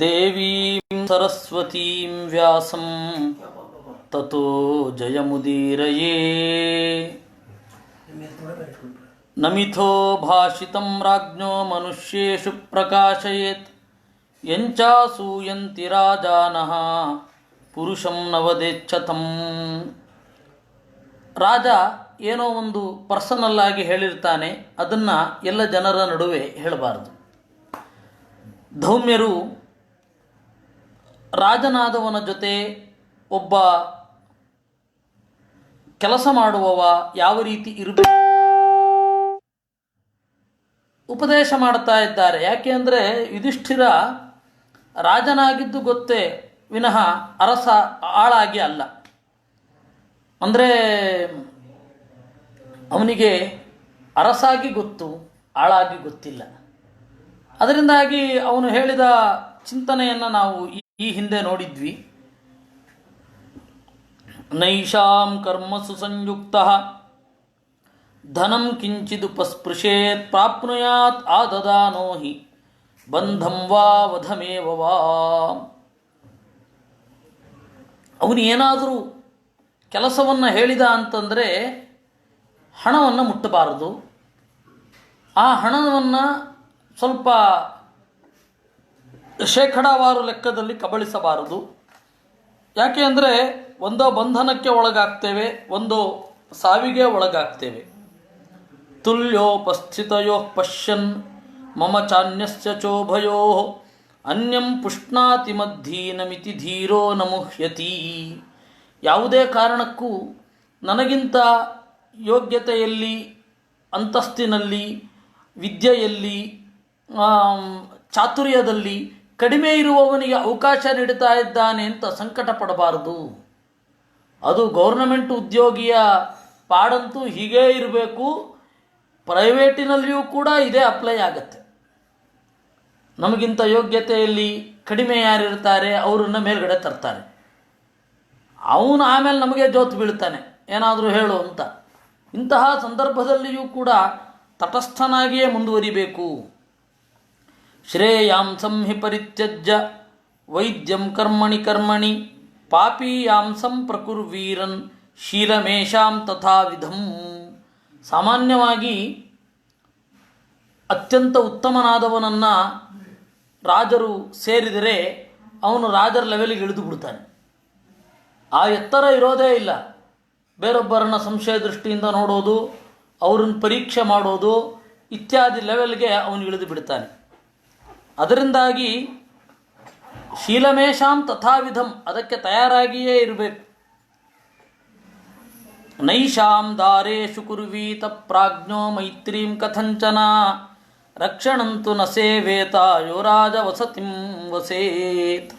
ದೇವೀಂ ಸರಸ್ವತೀಂ ವ್ಯಾಸಂ ತತೋ ಜಯಮುದೀರಯೇ. ನಮಿಥೋ ಭಾಷಿತಂ ರಾಜ್ಞೋ ಮನುಷ್ಯೇಷು ಪ್ರಕಾಶಯೇತ್ ಯಂಚಾಸೂಯಂತಿ ರಾಜಾನಃ ಪುರುಷಂ ನವದೇಚ್ಛತಂ. ರಾಜ ಏನೋ ಒಂದು ಪರ್ಸನಲ್ ಆಗಿ ಹೇಳಿರ್ತಾನೆ, ಅದನ್ನು ಎಲ್ಲ ಜನರ ನಡುವೆ ಹೇಳಬಾರದು. ಧೌಮ್ಯರು ರಾಜನಾದವನ ಜೊತೆ ಒಬ್ಬ ಕೆಲಸ ಮಾಡುವವ ಯಾವ ರೀತಿ ಇರಬೇಕು ಉಪದೇಶ ಮಾಡ್ತಾ ಇದ್ದಾರೆ. ಯಾಕೆ ಅಂದರೆ ಯುಧಿಷ್ಠಿರ ರಾಜನಾಗಿದ್ದು ಗೊತ್ತೇ ವಿನಃ ಅರಸ ಆಳಾಗಿ ಅಲ್ಲ. ಅಂದರೆ ಅವನಿಗೆ ಅರಸಾಗಿ ಗೊತ್ತು, ಆಳಾಗಿ ಗೊತ್ತಿಲ್ಲ. ಅದರಿಂದಾಗಿ ಅವನು ಹೇಳಿದ ಚಿಂತನೆಯನ್ನು ನಾವು ಈ ಹಿಂದೆ ನೋಡಿದ್ವಿ. ನೈಷಾಂ ಕರ್ಮಸು ಸಂಯುಕ್ತಃ ಧನಂ ಕಿಂಚಿದುಪಸ್ಪೃಶೇತ್ ಪ್ರಾಪ್ನುಯಾತ್ ಆದದಾನೋ ಹಿ ಬಂಧಂ ವಾ ವಧಮೇವ ವಾ. ಅವನು ಏನಾದರೂ ಕೆಲಸವನ್ನು ಹೇಳಿದ ಅಂತಂದರೆ ಹಣವನ್ನು ಮುಟ್ಟಬಾರದು. ಆ ಹಣವನ್ನು ಸ್ವಲ್ಪ ಶೇಕಡಾವಾರು ಲೆಕ್ಕದಲ್ಲಿ ಕಬಳಿಸಬಾರದು. ಯಾಕೆ ಅಂದರೆ ಒಂದೋ ಬಂಧನಕ್ಕೆ ಒಳಗಾಗ್ತೇವೆ, ಒಂದೋ ಸಾವಿಗೆ ಒಳಗಾಗ್ತೇವೆ. ತುಲ್ಯೋಪಸ್ಥಿತಯೋ ಪಶ್ಯನ್ ಮಮ ಚಾನ್ಯಸ್ಯ ಚೋಭಯೋ ಅನ್ಯಂ ಪುಷ್ಣಾತಿ ಮಧ್ಯೀನಮಿತಿ ಧೀರೋ ನ ಮುಹ್ಯತಿ. ಯಾವುದೇ ಕಾರಣಕ್ಕೂ ನನಗಿಂತ ಯೋಗ್ಯತೆಯಲ್ಲಿ, ಅಂತಸ್ತಿನಲ್ಲಿ, ವಿದ್ಯೆಯಲ್ಲಿ, ಚಾತುರ್ಯದಲ್ಲಿ ಕಡಿಮೆ ಇರುವವನಿಗೆ ಅವಕಾಶ ನೀಡುತ್ತಾ ಇದ್ದಾನೆ ಅಂತ ಸಂಕಟ ಪಡಬಾರದು. ಅದು ಗೌರ್ನಮೆಂಟ್ ಉದ್ಯೋಗಿಯ ಪಾಡಂತೂ ಹೀಗೇ ಇರಬೇಕು. ಪ್ರೈವೇಟಿನಲ್ಲಿಯೂ ಕೂಡ ಇದೇ ಅಪ್ಲೈ ಆಗತ್ತೆ. ನಮಗಿಂತ ಯೋಗ್ಯತೆಯಲ್ಲಿ ಕಡಿಮೆ ಯಾರಿರ್ತಾರೆ ಅವರನ್ನು ಮೇಲ್ಗಡೆ ತರ್ತಾರೆ. ಅವನು ಆಮೇಲೆ ನಮಗೆ ಜೋತು ಬೀಳ್ತಾನೆ, ಏನಾದರೂ ಹೇಳು ಅಂತ. ಇಂತಹ ಸಂದರ್ಭದಲ್ಲಿಯೂ ಕೂಡ ತಟಸ್ಥನಾಗಿಯೇ ಮುಂದುವರಿಬೇಕು. ಶ್ರೇಯಾಂಸಂ ಹಿ ಪರಿತ್ಯಜ್ಯ ವೈದ್ಯಂ ಕರ್ಮಣಿ ಕರ್ಮಣಿ ಪಾಪೀಯಾಂಸಂ ಪ್ರಕುರ್ವೀರನ್ ಶೀಲಮೇಷಾಂ ತಥಾವಿಧಂ. ಸಾಮಾನ್ಯವಾಗಿ ಅತ್ಯಂತ ಉತ್ತಮನಾದವನನ್ನು ರಾಜರು ಸೇರಿದರೆ ಅವನು ರಾಜರ ಲೆವೆಲಿಗೆ ಇಳಿದು ಬಿಡ್ತಾನೆ. ಆ ಎತ್ತರ ಇರೋದೇ ಇಲ್ಲ. ಬೇರೊಬ್ಬರನ್ನು ಸಂಶಯ ದೃಷ್ಟಿಯಿಂದ ನೋಡೋದು, ಅವ್ರನ್ನ ಪರೀಕ್ಷೆ ಮಾಡೋದು ಇತ್ಯಾದಿ ಲೆವೆಲ್ಗೆ ಅವನು ಇಳಿದು ಬಿಡ್ತಾನೆ. ಅದರಿಂದಾಗಿ ಶೀಲಮೇಷಾಂ ತಥಾವಿಧಂ, ಅದಕ್ಕೆ ತಯಾರಾಗಿಯೇ ಇರಬೇಕು. ನೈಷಾಂ ದಾರೇಶು ಕುರ್ವೀತ ಪ್ರಾಜ್ಞೋ ಮೈತ್ರೀಂ ಕಥಂಚನ ರಕ್ಷಣಂತು ನ ಸೇವೇತ ಯೋ ರಾಜ ವಸತಿಂ ವಸೇತ್.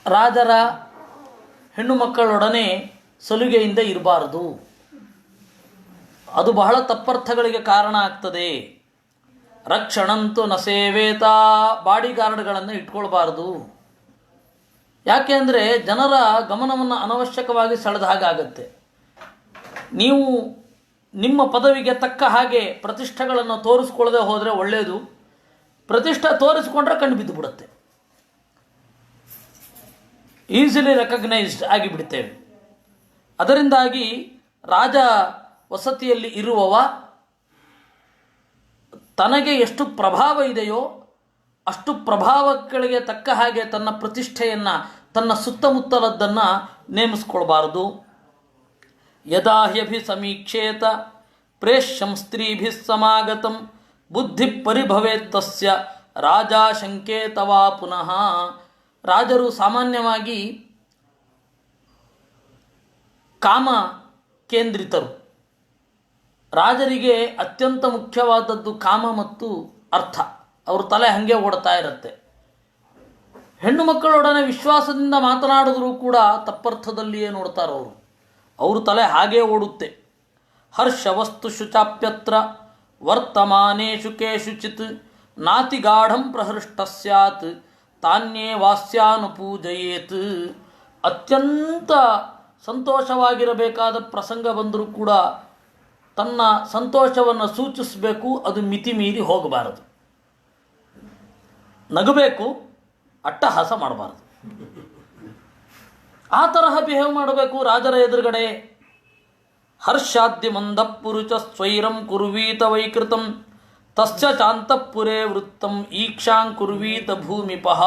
ರಾಜರ ಹೆಣ್ಣು ಮಕ್ಕಳೊಡನೆ ಸಲುಗೆಯಿಂದ ಇರಬಾರದು. ಅದು ಬಹಳ ತಪ್ಪರ್ಥಗಳಿಗೆ ಕಾರಣ ಆಗ್ತದೆ. ರಕ್ಷಣಂತು ನ ಸೇವೇತ, ಬಾಡಿಗಾರ್ಡ್ಗಳನ್ನು ಇಟ್ಕೊಳ್ಬಾರ್ದು. ಯಾಕೆ ಅಂದರೆ ಜನರ ಗಮನವನ್ನು ಅನವಶ್ಯಕವಾಗಿ ಸೆಳೆದ ಹಾಗಾಗತ್ತೆ. ನೀವು ನಿಮ್ಮ ಪದವಿಗೆ ತಕ್ಕ ಹಾಗೆ ಪ್ರತಿಷ್ಠೆಗಳನ್ನು ತೋರಿಸ್ಕೊಳ್ಳದೆ ಹೋದರೆ ಒಳ್ಳೆಯದು. ಪ್ರತಿಷ್ಠೆ ತೋರಿಸ್ಕೊಂಡ್ರೆ ಕಣ್ಣು ಬಿದ್ದು ಬಿಡುತ್ತೆ, ಈಸಿಲಿ ರೆಕಗ್ನೈಸ್ಡ್ ಆಗಿಬಿಡ್ತೇವೆ. ಅದರಿಂದಾಗಿ ರಾಜ ವಸತಿಯಲ್ಲಿ ಇರುವವ ತನಗೆ ಎಷ್ಟು ಪ್ರಭಾವ ಇದೆಯೋ ಅಷ್ಟು ಪ್ರಭಾವಗಳಿಗೆ ತಕ್ಕ ಹಾಗೆ ತನ್ನ ಪ್ರತಿಷ್ಠೆಯನ್ನು, ತನ್ನ ಸುತ್ತಮುತ್ತಲದ್ದನ್ನು ನೇಮಿಸ್ಕೊಳ್ಬಾರದು. ಯದಾ ಹ್ಯಭಿ ಸಮೀಕ್ಷೇತ ಪ್ರೇಷ್ಯಂ ಸ್ತ್ರೀಭಿ ಸಮಾಗತಂ ಬುದ್ಧಿ ಪರಿಭವೇತ್ ತಸ್ಯ ರಾಜ ಶಂಕೇತವಾ ಪುನಃ. ರಾಜರು ಸಾಮಾನ್ಯವಾಗಿ ಕಾಮ ಕೇಂದ್ರಿತರು. ರಾಜರಿಗೆ ಅತ್ಯಂತ ಮುಖ್ಯವಾದದ್ದು ಕಾಮ ಮತ್ತು ಅರ್ಥ. ಅವ್ರ ತಲೆ ಹಾಗೆ ಓಡ್ತಾ ಇರುತ್ತೆ. ಹೆಣ್ಣು ಮಕ್ಕಳೊಡನೆ ವಿಶ್ವಾಸದಿಂದ ಮಾತನಾಡಿದ್ರೂ ಕೂಡ ತಪ್ಪರ್ಥದಲ್ಲಿಯೇ ನೋಡ್ತಾರೆ ಅವರು. ಅವ್ರ ತಲೆ ಹಾಗೇ ಓಡುತ್ತೆ. ಹರ್ಷವಸ್ತುಷು ಚಾಪ್ಯತ್ರ ವರ್ತಮಾನೇಷು ಕೇಷುಚಿತ್ ನಾತಿಗಾಢಂ ಪ್ರಹೃಷ್ಟ ಸ್ಯಾತ್ ತಾನ್ಯೇ ವಾಸ್ಯಾನುಪೂಜಯೇತ್. ಅತ್ಯಂತ ಸಂತೋಷವಾಗಿರಬೇಕಾದ ಪ್ರಸಂಗ ಬಂದರೂ ಕೂಡ ತನ್ನ ಸಂತೋಷವನ್ನು ಸೂಚಿಸಬೇಕು, ಅದು ಮಿತಿ ಮೀರಿ ಹೋಗಬಾರದು. ನಗಬೇಕು, ಅಟ್ಟಹಾಸ ಮಾಡಬಾರ್ದು. ಆ ತರಹ ಬಿಹೇವ್ ಮಾಡಬೇಕು ರಾಜರ ಎದುರುಗಡೆ. ಹರ್ಷಾದ್ಯ ಮಂದಪುರುಚ ಸ್ವೈರಂ ಕುರ್ವೀತ ವೈಕೃತಂ ತಸ್ಯ ಚಾಂತಪುರೇ ವೃತ್ತಂ ಈಕ್ಷಾಂ ಕುರ್ವೀತ ಭೂಮಿಪಃ.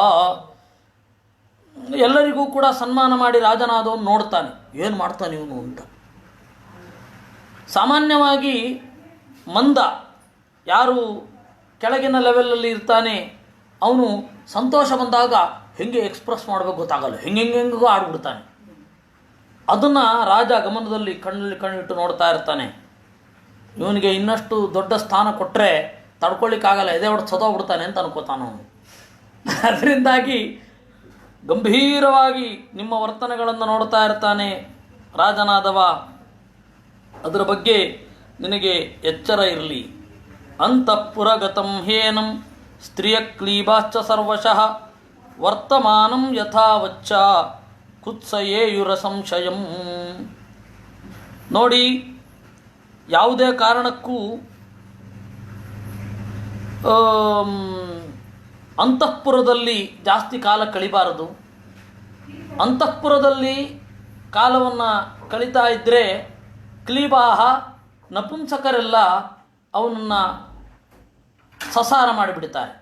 ಎಲ್ಲರಿಗೂ ಕೂಡ ಸನ್ಮಾನ ಮಾಡಿ ರಾಜನಾದವನು ನೋಡ್ತಾನೆ, ಏನು ಮಾಡ್ತಾನೆ ಇವನು ಅಂತ. ಸಾಮಾನ್ಯವಾಗಿ ಮಂದ, ಯಾರು ಕೆಳಗಿನ ಲೆವೆಲಲ್ಲಿ ಇರ್ತಾನೆ, ಅವನು ಸಂತೋಷ ಬಂದಾಗ ಹೆಂಗೆ ಎಕ್ಸ್ಪ್ರೆಸ್ ಮಾಡಬೇಕು ಗೊತ್ತಾಗಲ್ಲ, ಹೆಂಗೆಂಗೆಂಗೂ ಆಡ್ಬಿಡ್ತಾನೆ. ಅದನ್ನು ರಾಜ ಗಮನದಲ್ಲಿ ಕಣ್ಣಿಟ್ಟು ನೋಡ್ತಾ ಇರ್ತಾನೆ. ಇವನಿಗೆ ಇನ್ನಷ್ಟು ದೊಡ್ಡ ಸ್ಥಾನ ಕೊಟ್ಟರೆ ತಡ್ಕೊಳ್ಳಿಕ್ಕಾಗಲ್ಲ, ಎದೆ ಹೊಡೆದು ಸತ್ತೋಗ್ಬಿಡ್ತಾನೆ ಅಂತ ಅನ್ಕೋತಾನವನು. ಅದರಿಂದಾಗಿ ಗಂಭೀರವಾಗಿ ನಿಮ್ಮ ವರ್ತನೆಗಳನ್ನು ನೋಡ್ತಾ ಇರ್ತಾನೆ ರಾಜನಾದವ. ಅದರ ಬಗ್ಗೆ ನಿನಗೆ ಎಚ್ಚರ ಇರಲಿ. ಅಂತಃಪುರಗತಂ ಹೇನಂ ಸ್ತ್ರೀಯ ಕ್ಲೀಬಾಶ್ಚ ಸರ್ವಶಃ ವರ್ತಮಾನಂ ಯಥಾವಚ್ಚ ಕುತ್ಸಯೇಯುರ ಸಂಶಯಂ. ನೋಡಿ, ಯಾವುದೇ ಕಾರಣಕ್ಕೂ ಅಂತಃಪುರದಲ್ಲಿ ಜಾಸ್ತಿ ಕಾಲ ಕಳಿಬಾರದು. ಅಂತಃಪುರದಲ್ಲಿ ಕಾಲವನ್ನು ಕಳೀತಾ ಇದ್ದರೆ ಕ್ಲೀಬಾಹ ನಪುಂಸಕರೆಲ್ಲ ಅವನನ್ನು ಸಸಾರ ಮಾಡಿಬಿಡ್ತಾರೆ.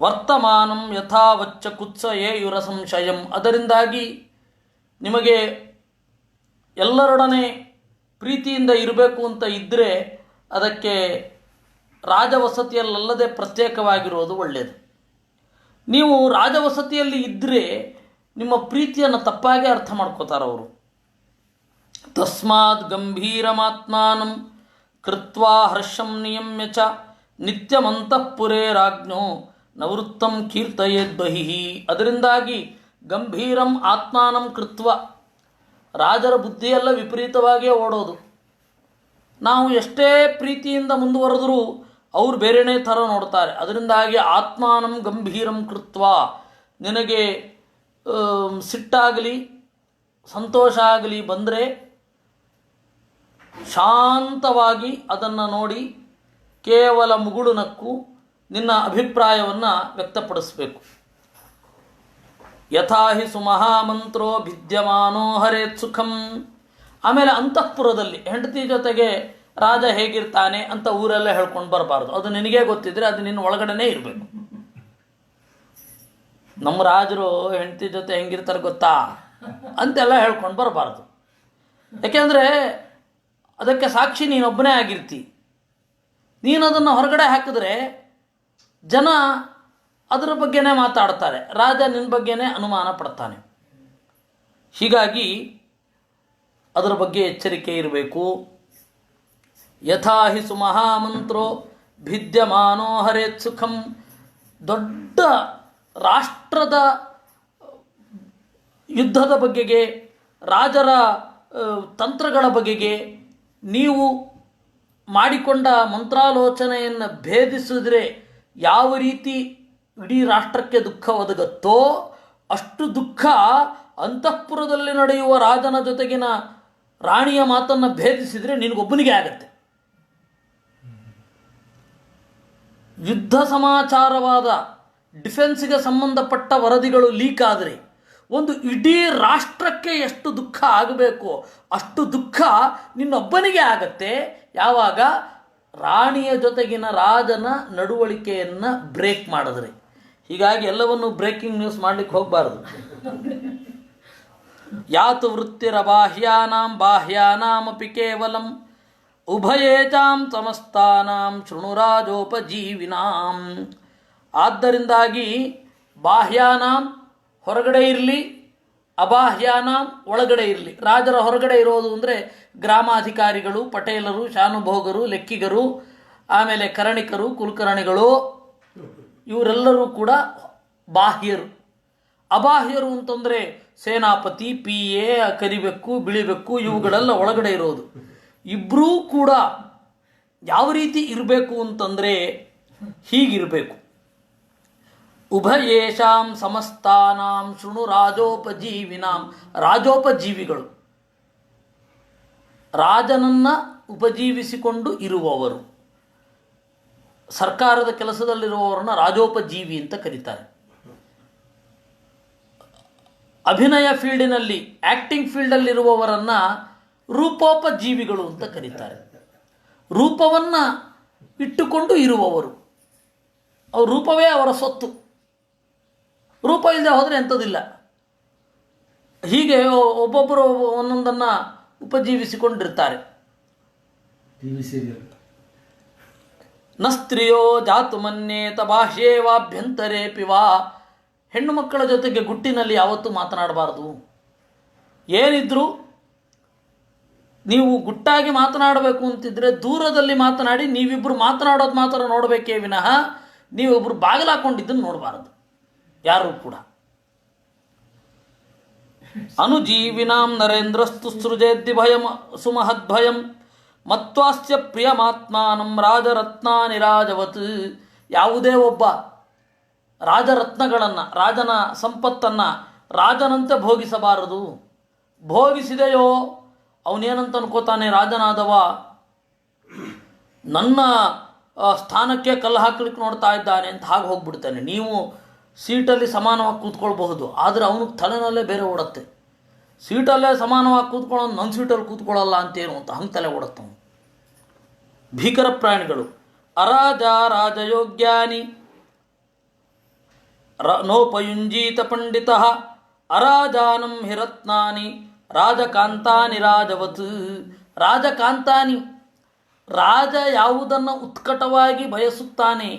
ವರ್ತಮಾನಂ ಯಥಾವಚ್ಚ ಕುತ್ಸಯೇಯುರ ಸಂಶಯಂ. ಅದರಿಂದಾಗಿ ನಿಮಗೆ ಎಲ್ಲರೊಡನೆ ಪ್ರೀತಿಯಿಂದ ಇರಬೇಕು ಅಂತ ಇದ್ದರೆ ಅದಕ್ಕೆ ರಾಜವಸತಿಯಲ್ಲಲ್ಲದೆ ಪ್ರತ್ಯೇಕವಾಗಿರೋದು ಒಳ್ಳೆಯದು. ನೀವು ರಾಜವಸತಿಯಲ್ಲಿ ಇದ್ದರೆ ನಿಮ್ಮ ಪ್ರೀತಿಯನ್ನು ತಪ್ಪಾಗಿ ಅರ್ಥ ಮಾಡ್ಕೋತಾರೆ ಅವರು. ತಸ್ಮಾತ್ ಗಂಭೀರಮಾತ್ಮಾನಂ ಕೃತ್ವಾ ಹರ್ಷಂ ನಿಯಮ್ಯ ಚ ನಿತ್ಯಮಂತಃಪುರೇ ರಾಜ್ಞೋ ನವೃತ್ತಂ ಕೀರ್ತಯೇದ್ಬಹಿಃ. ಅದರಿಂದಾಗಿ ಗಂಭೀರಂ ಆತ್ಮಾನಂ ಕೃತ್ವ, ರಾಜರ ಬುದ್ಧಿಯೆಲ್ಲ ವಿಪರೀತವಾಗಿಯೇ ಓಡೋದು. ನಾವು ಎಷ್ಟೇ ಪ್ರೀತಿಯಿಂದ ಮುಂದುವರೆದರೂ ಅವರು ಬೇರೆಯೇ ಥರ ನೋಡ್ತಾರೆ. ಅದರಿಂದಾಗಿ ಆತ್ಮಾನಂ ಗಂಭೀರಂ ಕೃತ್ವ, ನಿನಗೆ ಸಿಟ್ಟಾಗಲಿ ಸಂತೋಷ ಆಗಲಿ ಬಂದರೆ ಶಾಂತವಾಗಿ ಅದನ್ನು ನೋಡಿ ಕೇವಲ ಮುಗುಳು ನಕ್ಕು ನಿನ್ನ ಅಭಿಪ್ರಾಯವನ್ನು ವ್ಯಕ್ತಪಡಿಸಬೇಕು. ಯಥಾ ಹಿ ಸುಮಹಾಮಂತ್ರೋ ಭಿದ್ಯಮಾನೋ ಹರೇತ್ ಸುಖಂ. ಆಮೇಲೆ ಅಂತಃಪುರದಲ್ಲಿ ಹೆಂಡತಿ ಜೊತೆಗೆ ರಾಜ ಹೇಗಿರ್ತಾನೆ ಅಂತ ಊರೆಲ್ಲ ಹೇಳ್ಕೊಂಡು ಬರಬಾರ್ದು. ಅದು ನಿನಗೇ ಗೊತ್ತಿದ್ರೆ ಅದು ನಿನ್ನ ಒಳಗಡೆನೇ ಇರಬೇಕು. ನಮ್ಮ ರಾಜರು ಹೆಂಡತಿ ಜೊತೆ ಹೆಂಗಿರ್ತಾರೆ ಗೊತ್ತಾ ಅಂತೆಲ್ಲ ಹೇಳ್ಕೊಂಡು ಬರಬಾರ್ದು. ಯಾಕೆಂದರೆ ಅದಕ್ಕೆ ಸಾಕ್ಷಿ ನೀನೊಬ್ಬನೇ ಆಗಿರ್ತಿ. ನೀನು ಅದನ್ನು ಹೊರಗಡೆ ಹಾಕಿದ್ರೆ ಜನ ಅದರ ಬಗ್ಗೆನೇ ಮಾತಾಡ್ತಾರೆ, ರಾಜ ನಿನ್ನ ಬಗ್ಗೆನೇ ಅನುಮಾನ ಪಡ್ತಾನೆ. ಹೀಗಾಗಿ ಅದರ ಬಗ್ಗೆ ಎಚ್ಚರಿಕೆ ಇರಬೇಕು. ಯಥಾ ಹಿ ಸುಮಹಾಮಂತ್ರೋ ಭಿದ್ಯಮಾನೋ ಹರೇತ್ ಸುಖಂ. ದೊಡ್ಡ ರಾಷ್ಟ್ರದ ಯುದ್ಧದ ಬಗೆಗೆ, ರಾಜರ ತಂತ್ರಗಳ ಬಗೆಗೆ ನೀವು ಮಾಡಿಕೊಂಡ ಮಂತ್ರಾಲೋಚನೆಯನ್ನು ಭೇದಿಸಿದ್ರೆ ಯಾವ ರೀತಿ ಇಡೀ ರಾಷ್ಟ್ರಕ್ಕೆ ದುಃಖ ಒದಗುತ್ತೋ ಅಷ್ಟು ದುಃಖ ಅಂತಃಪುರದಲ್ಲಿ ನಡೆಯುವ ರಾಜನ ಜೊತೆಗಿನ ರಾಣಿಯ ಮಾತನ್ನು ಭೇದಿಸಿದರೆ ನಿನಗೊಬ್ಬನಿಗೆ ಆಗತ್ತೆ. ಯುದ್ಧ ಸಮಾಚಾರವಾದ ಡಿಫೆನ್ಸ್ಗೆ ಸಂಬಂಧಪಟ್ಟ ವರದಿಗಳು ಲೀಕ್ ಆದರೆ ಒಂದು ಇಡೀ ರಾಷ್ಟ್ರಕ್ಕೆ ಎಷ್ಟು ದುಃಖ ಆಗಬೇಕು ಅಷ್ಟು ದುಃಖ ನಿನ್ನೊಬ್ಬನಿಗೆ ಆಗತ್ತೆ. ಯಾವಾಗ ರಾಣಿಯ ಜೊತೆಗಿನ ರಾಜನ ನಡವಳಿಕೆಯನ್ನು ಬ್ರೇಕ್ ಮಾಡಿದ್ರೆ. ಹೀಗಾಗಿ ಎಲ್ಲವನ್ನು ಬ್ರೇಕಿಂಗ್ ನ್ಯೂಸ್ ಮಾಡಲಿಕ್ಕೆ ಹೋಗಬಾರ್ದು. ಯಾತು ವೃತ್ತಿರಬಾಹ್ಯಾನಾಂ ಬಾಹ್ಯಾನಾಮಪಿ ಕೇವಲಂ ಉಭಯೇತಾಂ ಸಮಸ್ತಾನಾಂ ಶೃಣುರಾಜೋಪಜೀವಿನಾಂ. ಆದ್ದರಿಂದಾಗಿ ಬಾಹ್ಯಾನಾಂ ಹೊರಗಡೆ ಇರಲಿ, ಅಬಾಹ್ಯಾನಾಂ ಒಳಗಡೆ ಇರಲಿ. ರಾಜರ ಹೊರಗಡೆ ಇರೋದು ಅಂದರೆ ಗ್ರಾಮಾಧಿಕಾರಿಗಳು, ಪಟೇಲರು, ಶಾನುಭೋಗರು, ಲೆಕ್ಕಿಗರು, ಆಮೇಲೆ ಕರಣಿಕರು, ಕುಲಕರ್ಣಿಗಳು, ಇವರೆಲ್ಲರೂ ಕೂಡ ಬಾಹ್ಯರು. ಅಬಾಹ್ಯರು ಅಂತಂದರೆ ಸೇನಾಪತಿ, ಪಿ ಎ, ಕರಿಬೆಕ್ಕು, ಬಿಳಿಬೆಕ್ಕು, ಇವುಗಳೆಲ್ಲ ಒಳಗಡೆ ಇರೋದು. ಇಬ್ಬರೂ ಕೂಡ ಯಾವ ರೀತಿ ಇರಬೇಕು ಅಂತಂದರೆ ಹೀಗಿರಬೇಕು. ಉಭಯೇಷಾಂ ಸಮಸ್ತಾನಾಂ ಶೃಣು ರಾಜೋಪಜೀವಿನಾಂ. ರಾಜೋಪಜೀವಿಗಳು ರಾಜನನ್ನು ಉಪಜೀವಿಸಿಕೊಂಡು ಇರುವವರು. ಸರ್ಕಾರದ ಕೆಲಸದಲ್ಲಿರುವವರನ್ನ ರಾಜೋಪಜೀವಿ ಅಂತ ಕರೀತಾರೆ. ಅಭಿನಯ ಫೀಲ್ಡಿನಲ್ಲಿ, ಆ್ಯಕ್ಟಿಂಗ್ ಫೀಲ್ಡಲ್ಲಿರುವವರನ್ನು ರೂಪೋಪಜೀವಿಗಳು ಅಂತ ಕರೀತಾರೆ. ರೂಪವನ್ನು ಇಟ್ಟುಕೊಂಡು ಇರುವವರು, ಅವ್ರ ರೂಪವೇ ಅವರ ಸೊತ್ತು. ರೂಪ ಇಲ್ಲದೆ ಹೋದರೆ ಎಂಥದಿಲ್ಲ. ಹೀಗೆ ಒಬ್ಬೊಬ್ಬರು ಒಂದೊಂದನ್ನು ಉಪಜೀವಿಸಿಕೊಂಡಿರ್ತಾರೆ. ನ ಸ್ತ್ರೀಯೋ ಜಾತು ಮನ್ಯೇತ ಬಾಹ್ಯೇವಾಭ್ಯಂತರೇ ಪಿವಾ. ಹೆಣ್ಣು ಮಕ್ಕಳ ಜೊತೆಗೆ ಗುಟ್ಟಿನಲ್ಲಿ ಯಾವತ್ತೂ ಮಾತನಾಡಬಾರ್ದು. ಏನಿದ್ರೂ ನೀವು ಗುಟ್ಟಾಗಿ ಮಾತನಾಡಬೇಕು ಅಂತಿದ್ರೆ ದೂರದಲ್ಲಿ ಮಾತನಾಡಿ, ನೀವಿಬ್ಬರು ಮಾತನಾಡೋದು ಮಾತ್ರ ನೋಡಬೇಕೇ ವಿನಃ ನೀವಿಬ್ಬರು ಬಾಗಿಲಾಕೊಂಡಿದ್ದನ್ನು ನೋಡಬಾರದು ಯಾರೂ ಕೂಡ. ಅನುಜೀವಿನಾಂ ನರೇಂದ್ರಸ್ತು ಸೃಜೇದ್ದಿ ಭಯಂ ಸುಮಹದ್ಭಯಂ ಮತ್ವಾಸ್ಯ ಪ್ರಿಯಮಾತ್ಮಾನಂ ರಾಜರತ್ನಾನಿರಾಜವತ್. ಯಾವುದೇ ಒಬ್ಬ ರಾಜರತ್ನಗಳನ್ನು, ರಾಜನ ಸಂಪತ್ತನ್ನು ರಾಜನಂತೆ ಭೋಗಿಸಬಾರದು. ಭೋಗಿಸಿದೆಯೋ ಅವನೇನಂತ ಅನ್ಕೋತಾನೆ, ರಾಜನಾದವ ನನ್ನ ಸ್ಥಾನಕ್ಕೆ ಕಲ್ಲು ಹಾಕ್ಲಿಕ್ಕೆ ನೋಡ್ತಾ ಇದ್ದಾನೆ ಅಂತ ಹಾಗೆ ಹೋಗ್ಬಿಡ್ತಾನೆ. ನೀವು ಸೀಟಲ್ಲಿ ಸಮಾನವಾಗಿ ಕೂತ್ಕೊಳ್ಬಹುದು, ಆದರೆ ಅವನು ತಲೆನಲ್ಲೇ ಬೇರೆ ಓಡುತ್ತೆ. ಸೀಟಲ್ಲೇ ಸಮಾನವಾಗಿ ಕೂತ್ಕೊಳ್ಳೋನು ನನ್ನ ಸೀಟಲ್ಲಿ ಕೂತ್ಕೊಳ್ಳಲ್ಲ ಅಂತೇನು ಅಂತ ಹಂಗೆ ತಲೆ ಓಡುತ್ತವನು. ಭೀಕರ ಪ್ರಾಣಿಗಳು. ಅರಾಜ ರಾಜಯೋಗ್ಯಾನಿ ನೋಪಯುಂಜೀತ ಪಂಡಿತ ಅರಾಜಾನಂ ಹಿರತ್ನಾನಿ ರಾಜಕಾಂತಾನಿ ರಾಜವತ್. ರಾಜಕಾಂತಾನಿ, ರಾಜ ಯಾವುದನ್ನು ಉತ್ಕಟವಾಗಿ ಬಯಸುತ್ತಾನೆ,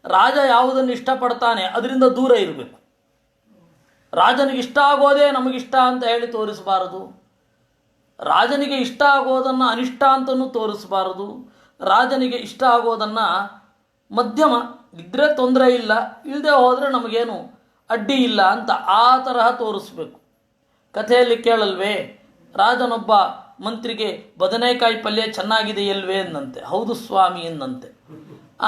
ರಾಜ ಯಾವುದನ್ನು ಇಷ್ಟಪಡ್ತಾನೆ ಅದರಿಂದ ದೂರ ಇರಬೇಕು. ರಾಜನಿಗೆ ಇಷ್ಟ ಆಗೋದೇ ನಮಗಿಷ್ಟ ಅಂತ ಹೇಳಿ ತೋರಿಸಬಾರದು. ರಾಜನಿಗೆ ಇಷ್ಟ ಆಗೋದನ್ನು ಅನಿಷ್ಟ ಅಂತಲೂ ತೋರಿಸಬಾರದು. ರಾಜನಿಗೆ ಇಷ್ಟ ಆಗೋದನ್ನು ಮಧ್ಯಮ ಇದ್ದರೆ ತೊಂದರೆ ಇಲ್ಲ, ಇಲ್ಲದೆ ಹೋದರೆ ನಮಗೇನು ಅಡ್ಡಿ ಇಲ್ಲ ಅಂತ ಆ ತರಹ ತೋರಿಸ್ಬೇಕು. ಕಥೆಯಲ್ಲಿ ಕೇಳಲ್ವೇ, ರಾಜನೊಬ್ಬ ಮಂತ್ರಿಗೆ ಬದನೆಕಾಯಿ ಪಲ್ಯ ಚೆನ್ನಾಗಿದೆಯಲ್ವೇ ಎಂದಂತೆ. ಹೌದು ಸ್ವಾಮಿ ಎಂದಂತೆ.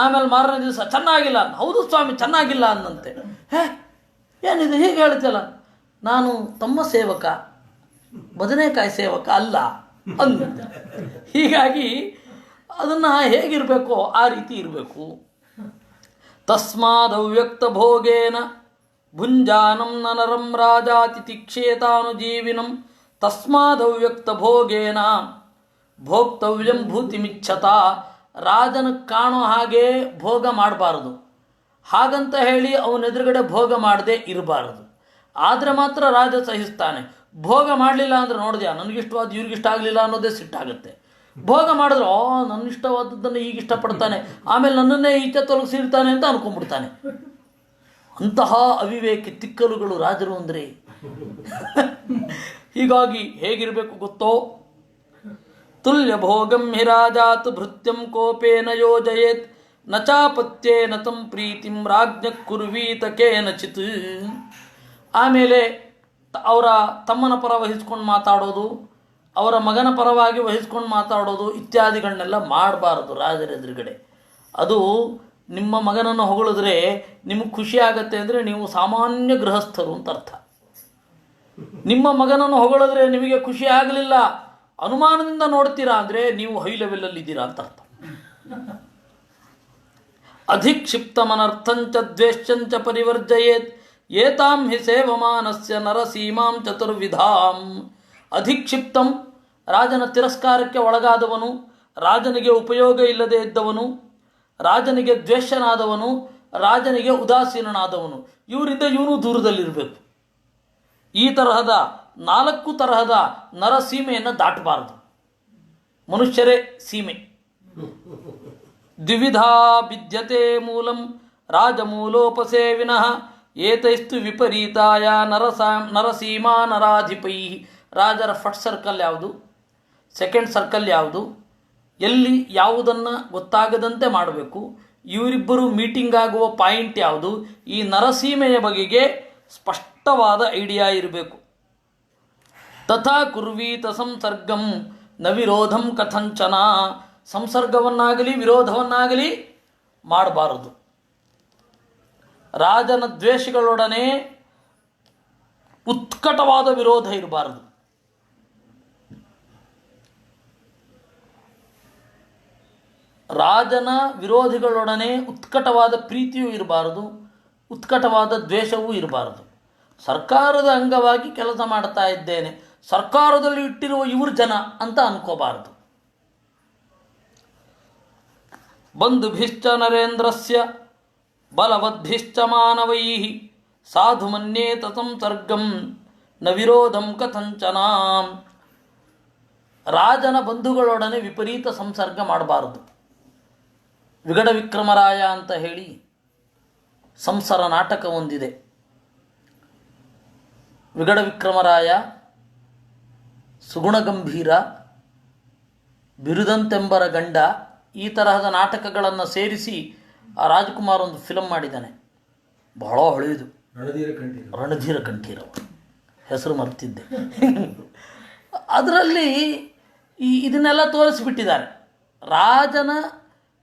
ಆಮೇಲೆ ಮಾರನೇ ದಿವಸ ಚೆನ್ನಾಗಿಲ್ಲ, ಹೌದು ಸ್ವಾಮಿ ಚೆನ್ನಾಗಿಲ್ಲ ಅಂದಂತೆ. ಏನಿದೆ ಹೀಗೆ ಹೇಳ್ತಿಯಲ್ಲ, ನಾನು ತಮ್ಮ ಸೇವಕ, ಬದನೆಕಾಯಿ ಸೇವಕ ಅಲ್ಲ ಅಂದಂತೆ. ಹೀಗಾಗಿ ಅದನ್ನು ಹೇಗಿರಬೇಕೋ ಆ ರೀತಿ ಇರಬೇಕು. ತಸ್ಮಾದವ್ಯಕ್ತ ಭೋಗೇನ ಭುಂಜಾನಂ ನರಂ ರಾಜಾತಿ ತಿಕ್ಷೇತಾನುಜೀವಿನಂ ತಸ್ಮಾದವ್ಯಕ್ತ ಭೋಗೇನ ಭೋಕ್ತವ್ಯಂ ಭೂತಿಮಿಚ್ಛತ. ರಾಜನ ಕಾಣೋ ಹಾಗೆ ಭೋಗ ಮಾಡಬಾರದು. ಹಾಗಂತ ಹೇಳಿ ಅವನೆದುರುಗಡೆ ಭೋಗ ಮಾಡದೆ ಇರಬಾರದು. ಆದರೆ ಮಾತ್ರ ರಾಜ ಸಹಿಸ್ತಾನೆ. ಭೋಗ ಮಾಡಲಿಲ್ಲ ಅಂದರೆ ನೋಡಿದ್ಯಾ, ನನಗಿಷ್ಟವಾದ ಇವ್ರಿಗಿಷ್ಟ ಆಗಲಿಲ್ಲ ಅನ್ನೋದೇ ಸಿಟ್ಟಾಗುತ್ತೆ. ಭೋಗ ಮಾಡಿದ್ರೆ ನನ್ನ ಇಷ್ಟವಾದದ್ದನ್ನು ಈಗ ಇಷ್ಟಪಡ್ತಾನೆ, ಆಮೇಲೆ ನನ್ನನ್ನೇ ಈಚೆ ತೊಲಗಿಸಿರ್ತಾನೆ ಅಂತ ಅನ್ಕೊಂಡ್ಬಿಡ್ತಾನೆ. ಅಂತಹ ಅವಿವೇಕಿ ತಿಕ್ಕಲುಗಳು ರಾಜರು ಅಂದರೆ. ಹೀಗಾಗಿ ಹೇಗಿರಬೇಕು ಗೊತ್ತೋ, ತುಲ್ಯ ಭೋಗಂ ಹಿ ರಾಜಾತ್ ಭೃತ್ಯಂ ಕೋಪೇನ ಯೋಜಯೇತ್ ನ ಚಾಪತ್ಯೇನ ತಂ ಪ್ರೀತಿಂ ರಾಜ್ಞ ಕುರ್ವೀತ ಕೇನಚಿತ್. ಆಮೇಲೆ ಅವರ ತಮ್ಮನ ಪರ ವಹಿಸ್ಕೊಂಡು ಮಾತಾಡೋದು, ಅವರ ಮಗನ ಪರವಾಗಿ ವಹಿಸ್ಕೊಂಡು ಮಾತಾಡೋದು ಇತ್ಯಾದಿಗಳನ್ನೆಲ್ಲ ಮಾಡಬಾರದು ರಾಜರ ಎದುರುಗಡೆ. ಅದು ನಿಮ್ಮ ಮಗನನ್ನು ಹೊಗಳಿದ್ರೆ ನಿಮಗೆ ಖುಷಿ ಆಗತ್ತೆ ಅಂದರೆ ನೀವು ಸಾಮಾನ್ಯ ಗೃಹಸ್ಥರು ಅಂತ ಅರ್ಥ. ನಿಮ್ಮ ಮಗನನ್ನು ಹೊಗಳಿದ್ರೆ ನಿಮಗೆ ಖುಷಿ ಆಗಲಿಲ್ಲ, ಅನುಮಾನದಿಂದ ನೋಡ್ತೀರಾ ಅಂದರೆ ನೀವು ಹೈ ಲೆವೆಲಲ್ಲಿ ಇದ್ದೀರಾ ಅಂತ ಅರ್ಥ. ಅಧಿಕ್ಷಿಪ್ತಮನರ್ಥಂಚ ದ್ವೇಷ್ಯಂಚ ಪರಿವರ್ಜಯೇತ್ ಏತಾಂ ಹಿ ಸೇವಮಾನಸ್ಯ ನರಸೀಮಾಂ ಚತುರ್ವಿಧಾಂ. ಅಧಿಕ್ಷಿಪ್ತಂ, ರಾಜನ ತಿರಸ್ಕಾರಕ್ಕೆ ಒಳಗಾದವನು, ರಾಜನಿಗೆ ಉಪಯೋಗ ಇಲ್ಲದೆ ಇದ್ದವನು, ರಾಜನಿಗೆ ದ್ವೇಷನಾದವನು, ರಾಜನಿಗೆ ಉದಾಸೀನನಾದವನು, ಇವರಿಂದ ಇವನು ದೂರದಲ್ಲಿರಬೇಕು. ಈ ತರಹದ 4 ತರಹದ ನರಸೀಮೆಯನ್ನು ದಾಟಬಾರದು. ಮನುಷ್ಯರೇ ಸೀಮೆ. ದ್ವಿವಿಧಾ ವಿದ್ಯತೆ ಮೂಲಂ ರಾಜಮೂಲೋಪಸೇವಿನಃ ಏತೈಸ್ತು ವಿಪರೀತಾಯ ನರಸೀಮಾ ನರಾಧಿಪೈ. ರಾಜರ ಫಸ್ಟ್ ಸರ್ಕಲ್ ಯಾವುದು, ಸೆಕೆಂಡ್ ಸರ್ಕಲ್ ಯಾವುದು, ಎಲ್ಲಿ ಯಾವುದನ್ನು ಗೊತ್ತಾಗದಂತೆ ಮಾಡಬೇಕು, ಇವರಿಬ್ಬರು ಮೀಟಿಂಗ್ ಆಗುವ ಪಾಯಿಂಟ್ ಯಾವುದು, ಈ ನರಸೀಮೆಯ ಬಗೆಗೆ ಸ್ಪಷ್ಟವಾದ ಐಡಿಯಾ ಇರಬೇಕು. ತಥಾ ಕುರ್ವೀತ ಸಂಸರ್ಗಂ ನ ವಿರೋಧಂ ಕಥಂಚನ. ಸಂಸರ್ಗವನ್ನಾಗಲಿ ವಿರೋಧವನ್ನಾಗಲಿ ಮಾಡಬಾರದು. ರಾಜನ ದ್ವೇಷಗಳೊಡನೆ ಉತ್ಕಟವಾದ ವಿರೋಧ ಇರಬಾರದು. ರಾಜನ ವಿರೋಧಿಗಳೊಡನೆ ಉತ್ಕಟವಾದ ಪ್ರೀತಿಯೂ ಇರಬಾರದು, ಉತ್ಕಟವಾದ ದ್ವೇಷವೂ ಇರಬಾರದು. ಸರ್ಕಾರದ ಅಂಗವಾಗಿ ಕೆಲಸ ಮಾಡ್ತಾ ಇದ್ದೇನೆ, ಸರ್ಕಾರದಲ್ಲಿ ಇಟ್ಟಿರುವ ಇವರು ಜನ ಅಂತ ಅನ್ಕೋಬಾರದು. ಬಂಧುಭಿಶ್ಚ ನರೇಂದ್ರಸ್ಯ ಬಲವದ್ಭಿಶ್ಚ ಮಾನವೈಃ ಸಾಧು ಮನ್ಯೇತ ಸಂಸರ್ಗಂ ನ ವಿರೋಧಂ ಕಥಂಚನ. ರಾಜನ ಬಂಧುಗಳೊಡನೆ ವಿಪರೀತ ಸಂಸರ್ಗ ಮಾಡಬಾರದು. ವಿಗಡ ವಿಕ್ರಮರಾಯ ಅಂತ ಹೇಳಿ ಸಂಸಾರ ನಾಟಕ ಒಂದಿದೆ. ವಿಗಡ ವಿಕ್ರಮರಾಯ, ಸುಗುಣಗಂಭೀರ, ಬಿರುದಂತೆಂಬರ ಗಂಡ, ಈ ತರಹದ ನಾಟಕಗಳನ್ನು ಸೇರಿಸಿ ಆ ರಾಜ್ಕುಮಾರ್ ಒಂದು ಫಿಲಮ್ ಮಾಡಿದ್ದಾನೆ. ಬಹಳ ಹಳೆಯದು, ರಣಧೀರ ಕಂಠೀರ, ಹೆಸರು ಮರ್ತಿದ್ದೆ. ಅದರಲ್ಲಿ ಇದನ್ನೆಲ್ಲ ತೋರಿಸಿಬಿಟ್ಟಿದ್ದಾರೆ. ರಾಜನ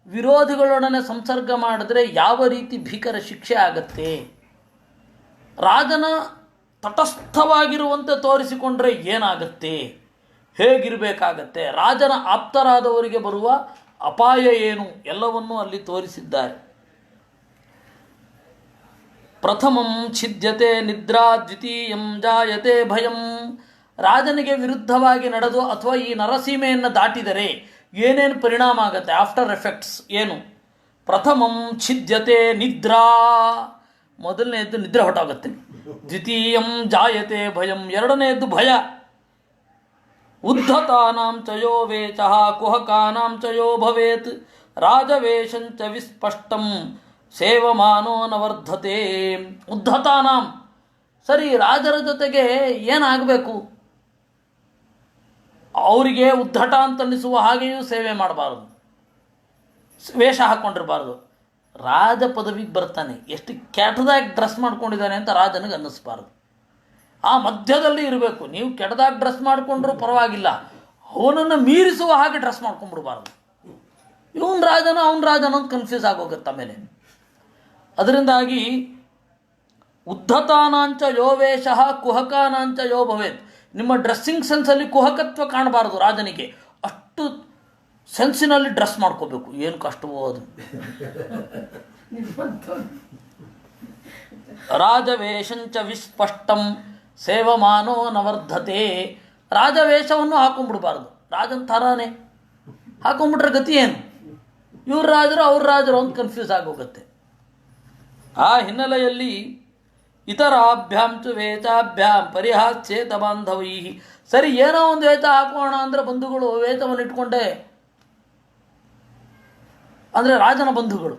ವಿರೋಧಿಗಳೊಡನೆ ಸಂಸರ್ಗ ಮಾಡಿದ್ರೆ ಯಾವ ರೀತಿ ಭೀಕರ ಶಿಕ್ಷೆ ಆಗತ್ತೆ, ರಾಜನ ತಟಸ್ಥವಾಗಿರುವಂತೆ ತೋರಿಸಿಕೊಂಡ್ರೆ ಏನಾಗತ್ತೆ, ಹೇಗಿರಬೇಕಾಗತ್ತೆ, ರಾಜನ ಆಪ್ತರಾದವರಿಗೆ ಬರುವ ಅಪಾಯ ಏನು, ಎಲ್ಲವನ್ನೂ ಅಲ್ಲಿ ತೋರಿಸಿದ್ದಾರೆ. ಪ್ರಥಮಂ ಛಿದ್ಯತೆ ನಿದ್ರಾ ದ್ವಿತೀಯಂ ಜಾಯತೆ ಭಯಂ. ರಾಜನಿಗೆ ವಿರುದ್ಧವಾಗಿ ನಡೆದು ಅಥವಾ ಈ ನರಸೀಮೆಯನ್ನು ದಾಟಿದರೆ ಏನೇನು ಪರಿಣಾಮ ಆಗುತ್ತೆ, ಆಫ್ಟರ್ ಎಫೆಕ್ಟ್ಸ್ ಏನು. ಪ್ರಥಮಂ ಛಿದ್ಯತೆ ನಿದ್ರಾ, ಮೊದಲನೆಯದ್ದು ನಿದ್ರೆ ಹೊಟ್ಟೋಗುತ್ತೆ. ದ್ವಿತೀಯಂ ಜಾಯತೆ ಭಯಂ, ಎರಡನೆಯದ್ದು ಭಯ. ಉದ್ಧತಾನಾಂ ಚ ಯೋ ವೇಚಃ ಕುಹಕಾನಾಂ ಚ ಯೋ ಭವೇತ್ ರಾಜವೇಷಂಚ ವಿಸ್ಪಷ್ಟಂ ಸೇವಮಾನೋ ನ ವರ್ಧತೆ. ಉದ್ಧತಾನಾಂ, ಸರಿ, ರಾಜರ ಜೊತೆಗೆ ಏನಾಗಬೇಕು, ಅವರಿಗೆ ಉದ್ಧಟ ಅಂತನ್ನಿಸುವ ಹಾಗೆಯೂ ಸೇವೆ ಮಾಡಬಾರದು, ವೇಷ ಹಾಕ್ಕೊಂಡಿರಬಾರ್ದು. ರಾಜ ಪದವಿಗೆ ಬರ್ತಾನೆ, ಎಷ್ಟು ಕೆಟ್ಟದಾಗಿ ಡ್ರೆಸ್ ಮಾಡ್ಕೊಂಡಿದ್ದಾನೆ ಅಂತ ರಾಜನಿಗೆ ಅನ್ನಿಸ್ಬಾರ್ದು. ಆ ಮಧ್ಯದಲ್ಲಿ ಇರಬೇಕು. ನೀವು ಕೆಟ್ಟದಾಗಿ ಡ್ರೆಸ್ ಮಾಡಿಕೊಂಡ್ರೂ ಪರವಾಗಿಲ್ಲ, ಅವನನ್ನು ಮೀರಿಸುವ ಹಾಗೆ ಡ್ರೆಸ್ ಮಾಡ್ಕೊಂಡ್ಬಿಡ್ಬಾರ್ದು. ಇವನು ರಾಜನ ಅವನ ರಾಜನ ಅಂತ ಕನ್ಫ್ಯೂಸ್ ಆಗೋಗುತ್ತೆ ಆಮೇಲೆ. ಅದರಿಂದಾಗಿ ಉದ್ಧತಾನಾಂಚ ಯೋ ವೇಷಃ ಕುಹಕಾನಾಂಚ ಯೋ ಭವೇತ್. ನಿಮ್ಮ ಡ್ರೆಸ್ಸಿಂಗ್ ಸೆನ್ಸಲ್ಲಿ ಕುಹಕತ್ವ ಕಾಣಬಾರ್ದು. ರಾಜನಿಗೆ ಅಷ್ಟು ಸೆನ್ಸಿನಲ್ಲಿ ಡ್ರೆಸ್ ಮಾಡ್ಕೋಬೇಕು. ಏನು ಕಷ್ಟವೋ ಅದು. ರಾಜವೇಷಂಚ ವಿಸ್ಪಷ್ಟಂ ಸೇವಮಾನೋ ನವರ್ಧತೆ. ರಾಜವೇಷವನ್ನು ಹಾಕೊಂಡ್ಬಿಡ್ಬಾರ್ದು. ರಾಜನ ಥರಾನೇ ಹಾಕೊಂಡ್ಬಿಟ್ರೆ ಗತಿ ಏನು, ಇವ್ರ ರಾಜರು ಅವ್ರ ರಾಜರು ಅಂತ ಕನ್ಫ್ಯೂಸ್ ಆಗೋಗುತ್ತೆ. ಆ ಹಿನ್ನೆಲೆಯಲ್ಲಿ ಇತರಾಭ್ಯಾಂ ಚ ವೇಚಾಭ್ಯಾಂ ಪರಿಹಾಸ್ಯೇತ ಬಾಂಧವೈ. ಸರಿ, ಏನೋ ಒಂದು ವೇಷ ಹಾಕೋಣ ಅಂದರೆ ಬಂಧುಗಳು ವೇಷವನ್ನು ಇಟ್ಕೊಂಡೆ, ಅಂದರೆ ರಾಜನ ಬಂಧುಗಳು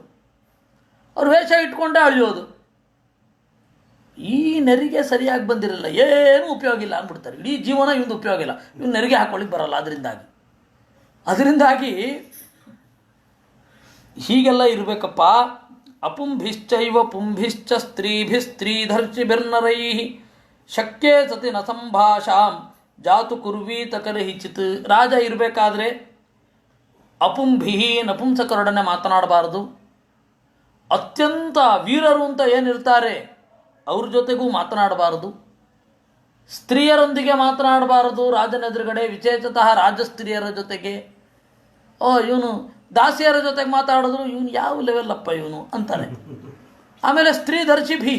ಅವ್ರು ವೇಷ ಇಟ್ಕೊಂಡೇ ಅಳಿಯೋದು. ಈ ನೆರಿಗೆ ಸರಿಯಾಗಿ ಬಂದಿರಲಿಲ್ಲ, ಏನೂ ಉಪಯೋಗ ಇಲ್ಲ ಅಂದ್ಬಿಡ್ತಾರೆ. ಇಡೀ ಜೀವನ ಇವಂದು ಉಪಯೋಗ ಇಲ್ಲ, ಇವ್ನು ನೆರಿಗೆ ಹಾಕೊಳ್ಳಿಕ್ಕೆ ಬರಲ್ಲ. ಅದರಿಂದಾಗಿ ಹೀಗೆಲ್ಲ ಇರಬೇಕಪ್ಪ. ಅಪುಂಭಿಶ್ಚೈವ ಪುಂಭಿಶ್ಚ ಸ್ತ್ರೀಧರ್ಷಿಭಿರ್ನರೈ ಶಕ್ಯೇ ಸತಿ ನ ಸಂಭಾಷಾಂ ಜಾತು ಕುರ್ವೀತ ಕರಹಿಚಿತ್. ರಾಜ ಇರಬೇಕಾದ್ರೆ ಅಪುಂಭಿ, ನಪುಂಸಕರೊಡನೆ ಮಾತನಾಡಬಾರದು. ಅತ್ಯಂತ ವೀರರು ಅಂತ ಏನಿರ್ತಾರೆ ಅವ್ರ ಜೊತೆಗೂ ಮಾತನಾಡಬಾರದು. ಸ್ತ್ರೀಯರೊಂದಿಗೆ ಮಾತನಾಡಬಾರದು ರಾಜನ ಎದುರುಗಡೆ, ವಿಶೇಷತಃ ರಾಜಸ್ತ್ರೀಯರ ಜೊತೆಗೆ. ಇವನು ದಾಸಿಯರ ಜೊತೆಗೆ ಮಾತಾಡಿದ್ರು ಇವನು ಯಾವ ಲೆವೆಲ್ಲಪ್ಪ ಇವನು ಅಂತಾನೆ. ಆಮೇಲೆ ಸ್ತ್ರೀಧರ್ಷಿಭಿ,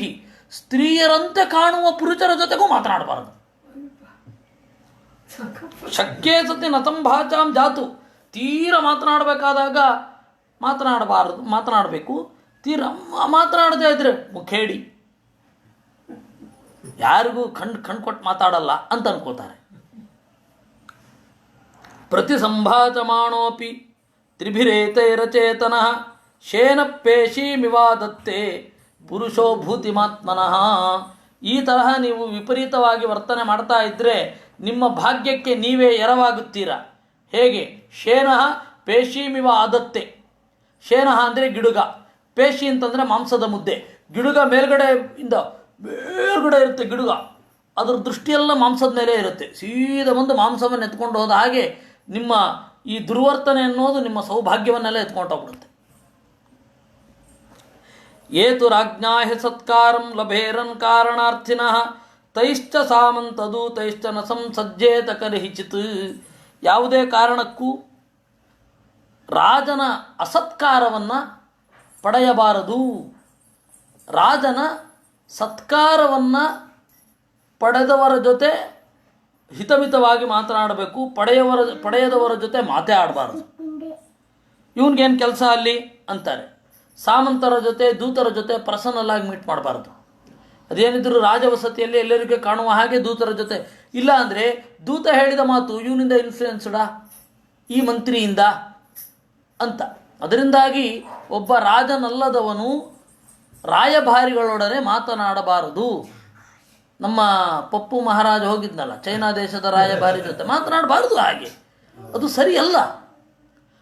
ಸ್ತ್ರೀಯರಂತೆ ಕಾಣುವ ಪುರುಷರ ಜೊತೆಗೂ ಮಾತನಾಡಬಾರದು. ಶಕ್ಯೇ ಸತಿ ನಸಂಭಾಚಾಂ ಜಾತು, ತೀರ ಮಾತನಾಡಬೇಕಾದಾಗ ಮಾತನಾಡಬೇಕು. ತೀರ ಮಾತನಾಡದೇ ಇದ್ರೆ ಮುಖೇಡಿ, ಯಾರಿಗೂ ಕಣ್ ಕೊಟ್ಟು ಮಾತಾಡಲ್ಲ ಅಂತ ಅನ್ಕೋತಾರೆ. ಪ್ರತಿ ಸಂಭಾಚಮಾಣೋಪಿ ತ್ರಿಭಿರೇತೈರಚೇತನಃ ಶೇನ ಪೇಶೀಮಿವಾದತ್ತೆ ಪುರುಷೋ ಭೂತಿಮಾತ್ಮನಃ. ಈ ತರಹ ನೀವು ವಿಪರೀತವಾಗಿ ವರ್ತನೆ ಮಾಡ್ತಾ ಇದ್ದರೆ ನಿಮ್ಮ ಭಾಗ್ಯಕ್ಕೆ ನೀವೇ ಎರವಾಗುತ್ತೀರಾ. ಹೇಗೆ? ಶೇನಃ ಪೇಶೀಮಿವ ಆದತ್ತೆ. ಶೇನಃ ಅಂದರೆ ಗಿಡುಗ, ಪೇಶಿ ಅಂತಂದರೆ ಮಾಂಸದ ಮುದ್ದೆ. ಗಿಡುಗ ಮೇಲ್ಗಡೆ ಇರುತ್ತೆ ಗಿಡುಗ, ಅದರ ದೃಷ್ಟಿಯೆಲ್ಲ ಮಾಂಸದ ಮೇಲೆ ಇರುತ್ತೆ. ಸೀದಾ ಬಂದು ಮಾಂಸವನ್ನು ಎತ್ಕೊಂಡು ಹೋದ ಹಾಗೆ ನಿಮ್ಮ ಈ ದುರ್ವರ್ತನೆ ಅನ್ನೋದು ನಿಮ್ಮ ಸೌಭಾಗ್ಯವನ್ನೆಲ್ಲ ಎತ್ಕೊಂಡು ಹೋಗ್ಬಿಡುತ್ತೆ. ಏತು ರಾಜ್ಞಾ ಹಿ ಸತ್ಕಾರಂ ಲಭೇರನ್ ಕಾರಣಾರ್ಥಿನಃ ತೈಶ್ಚ ಸಾಮಂತದೂತೈಶ್ಚ ನ ಸಂಸಜ್ಜೇತ ಕರ್ಹಿಚಿತ್. ಯಾವುದೇ ಕಾರಣಕ್ಕೂ ರಾಜನ ಅಸತ್ಕಾರವನ್ನು ಪಡೆಯಬಾರದು. ರಾಜನ ಸತ್ಕಾರವನ್ನು ಪಡೆದವರ ಜೊತೆ ಹಿತಮಿತವಾಗಿ ಮಾತನಾಡಬೇಕು, ಪಡೆಯದವರ ಜೊತೆ ಮಾತೇ ಆಡಬಾರ್ದು. ಇವನಿಗೇನು ಕೆಲಸ ಅಲ್ಲಿ ಅಂತಾರೆ. ಸಾಮಂತರ ಜೊತೆ ದೂತರ ಜೊತೆ ಪರ್ಸನಲ್ ಆಗಿ ಮೀಟ್ ಮಾಡಬಾರ್ದು. ಅದೇನಿದ್ರು ರಾಜವಸತಿಯಲ್ಲಿ ಎಲ್ಲರಿಗೂ ಕಾಣುವ ಹಾಗೆ ದೂತರ ಜೊತೆ. ಇಲ್ಲ ಅಂದರೆ ದೂತ ಹೇಳಿದ ಮಾತು ಇವನಿಂದ ಇನ್ಫ್ಲೂಯೆನ್ಸ್ಡಾ, ಈ ಮಂತ್ರಿಯಿಂದ ಅಂತ. ಅದರಿಂದಾಗಿ ಒಬ್ಬ ರಾಜನಲ್ಲದವನು ರಾಯಭಾರಿಗಳೊಡನೆ ಮಾತನಾಡಬಾರದು. ನಮ್ಮ ಪಪ್ಪು ಮಹಾರಾಜ ಹೋಗಿದ್ನಲ್ಲ ಚೈನಾ ದೇಶದ ರಾಯಭಾರಿ ಜೊತೆ ಮಾತನಾಡಬಾರ್ದು. ಹಾಗೆ ಅದು ಸರಿಯಲ್ಲ.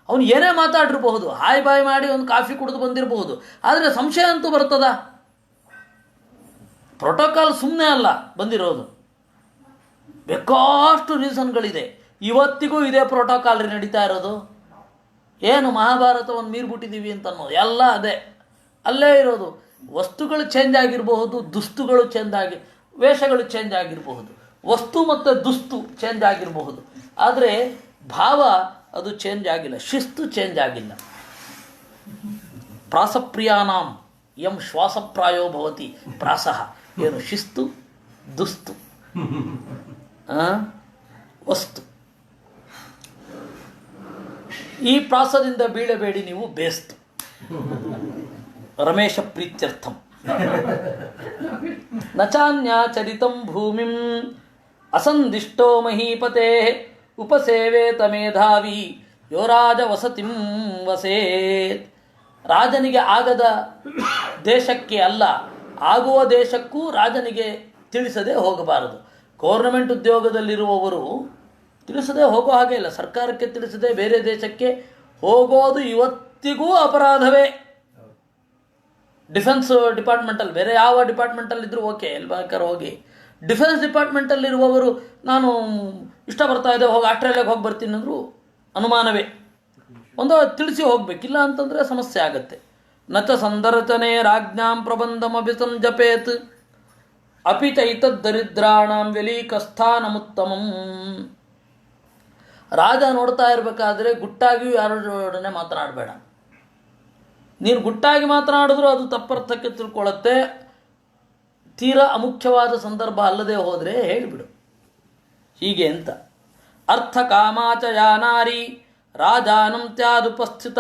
ಅವನು ಏನೇ ಮಾತಾಡಿರಬಹುದು, ಹಾಯ್ ಬಾಯ್ ಮಾಡಿ ಒಂದು ಕಾಫಿ ಕುಡಿದು ಬಂದಿರಬಹುದು, ಆದರೆ ಸಂಶಯ ಅಂತೂ ಬರ್ತದ. ಪ್ರೋಟೋಕಾಲ್ ಸುಮ್ಮನೆ ಅಲ್ಲ ಬಂದಿರೋದು, ಬೇಕಾಷ್ಟು ರೀಸನ್ಗಳಿದೆ. ಇವತ್ತಿಗೂ ಇದೇ ಪ್ರೋಟೋಕಾಲ್ ನಡೀತಾ ಇರೋದು. ಏನು ಮಹಾಭಾರತವನ್ನು ಮೀರ್ಬಿಟ್ಟಿದ್ದೀವಿ ಅಂತ ಅನ್ನೋದು ಎಲ್ಲ ಅದೇ, ಅಲ್ಲೇ ಇರೋದು. ವಸ್ತುಗಳು ಚೇಂಜ್ ಆಗಿರಬಹುದು, ದುಸ್ತುಗಳು ವೇಷಗಳು ಚೇಂಜ್ ಆಗಿರಬಹುದು, ವಸ್ತು ಮತ್ತು ದುಸ್ತು ಚೇಂಜ್ ಆಗಿರಬಹುದು, ಆದರೆ ಭಾವ ಅದು ಚೇಂಜ್ ಆಗಿಲ್ಲ, ಶಿಸ್ತು ಚೇಂಜ್ ಆಗಿಲ್ಲ. ಪ್ರಾಸಪ್ರಿಯಾನಾಂ ಎಂ ಶ್ವಾಸಪ್ರಾಯೋ ಭವತಿ ಪ್ರಾಸಃ. ಏನು ಶಿಸ್ತು, ದುಸ್ತು, ವಸ್ತು. ಈ ಪ್ರಾಸದಿಂದ ಬೀಳಬೇಡಿ ನೀವು ಬೇಸ್ತು. ರಮೇಶ ಪ್ರೀತ್ಯರ್ಥಂ ನಚಾನ್ಯಾಚರಿತಂ ಭೂಮಿಂ ಅಸಂದಿಷ್ಟೋ ಮಹೀಪತೆ ಉಪಸೇವೇತ ಮೇಧಾವಿ ಯೋ ರಾಜ ವಸತಿಂ ವಸೇತ್. ರಾಜನಿಗೆ ಆಗದ ದೇಶಕ್ಕೆ ಅಲ್ಲ, ಆಗುವ ದೇಶಕ್ಕೂ ರಾಜನಿಗೆ ತಿಳಿಸದೆ ಹೋಗಬಾರದು. ಗೌರ್ನಮೆಂಟ್ ಉದ್ಯೋಗದಲ್ಲಿರುವವರು ತಿಳಿಸದೆ ಹೋಗೋ ಹಾಗೆ ಇಲ್ಲ. ಸರ್ಕಾರಕ್ಕೆ ತಿಳಿಸದೆ ಬೇರೆ ದೇಶಕ್ಕೆ ಹೋಗೋದು ಇವತ್ತಿಗೂ ಅಪರಾಧವೇ. ಡಿಫೆನ್ಸ್ ಡಿಪಾರ್ಟ್ಮೆಂಟಲ್ಲಿ, ಬೇರೆ ಯಾವ ಡಿಪಾರ್ಟ್ಮೆಂಟಲ್ಲಿದ್ದರೂ ಓಕೆ, ಎಲ್ಲಿ ಬೇಕಾದ್ರೆ ಹೋಗಿ. ಡಿಫೆನ್ಸ್ ಡಿಪಾರ್ಟ್ಮೆಂಟಲ್ಲಿರುವವರು ನಾನು ಇಷ್ಟ ಬರ್ತಾ ಇದೆ, ಹೋಗಿ ಆಸ್ಟ್ರೇಲಿಯಾಗೆ ಹೋಗಿ ಬರ್ತೀನಿ ಅಂದರೂ ಅನುಮಾನವೇ. ಒಂದು ತಿಳಿಸಿ ಹೋಗಬೇಕಿಲ್ಲ ಅಂತಂದರೆ ಸಮಸ್ಯೆ ಆಗುತ್ತೆ. ನಚ ಸಂದರ್ಶನೆ ರಾಜ್ಞಾಂ ಪ್ರಬಂಧಮಭಿಸಂಜಪೇತ್ ಅಪಿ ಚೈತದ್ದರಿದ್ರಾಣಾಂ ವ್ಯಲೀಕಸ್ಥಾನಮುತ್ತಮಂ. ರಾಜ ನೋಡ್ತಾ ಇರಬೇಕಾದ್ರೆ ಗುಟ್ಟಾಗಿಯೂ ಯಾರೊಡನೆ ಮಾತನಾಡಬೇಡ. ನೀನು ಗುಟ್ಟಾಗಿ ಮಾತನಾಡಿದ್ರು ಅದು ತಪ್ಪರ್ಥಕ್ಕೆ ತಿಳ್ಕೊಳ್ಳುತ್ತೆ. ತೀರಾ ಅಮುಖ್ಯವಾದ ಸಂದರ್ಭ ಅಲ್ಲದೆ ಹೋದರೆ ಹೇಳಿಬಿಡು ಹೀಗೆ ಅಂತ. ಅರ್ಥ ಕಾಮಾಚ ಯಾನಾರಿ ರಾಜಾನಂ ತ್ಯಾದುಪಸ್ಥಿತ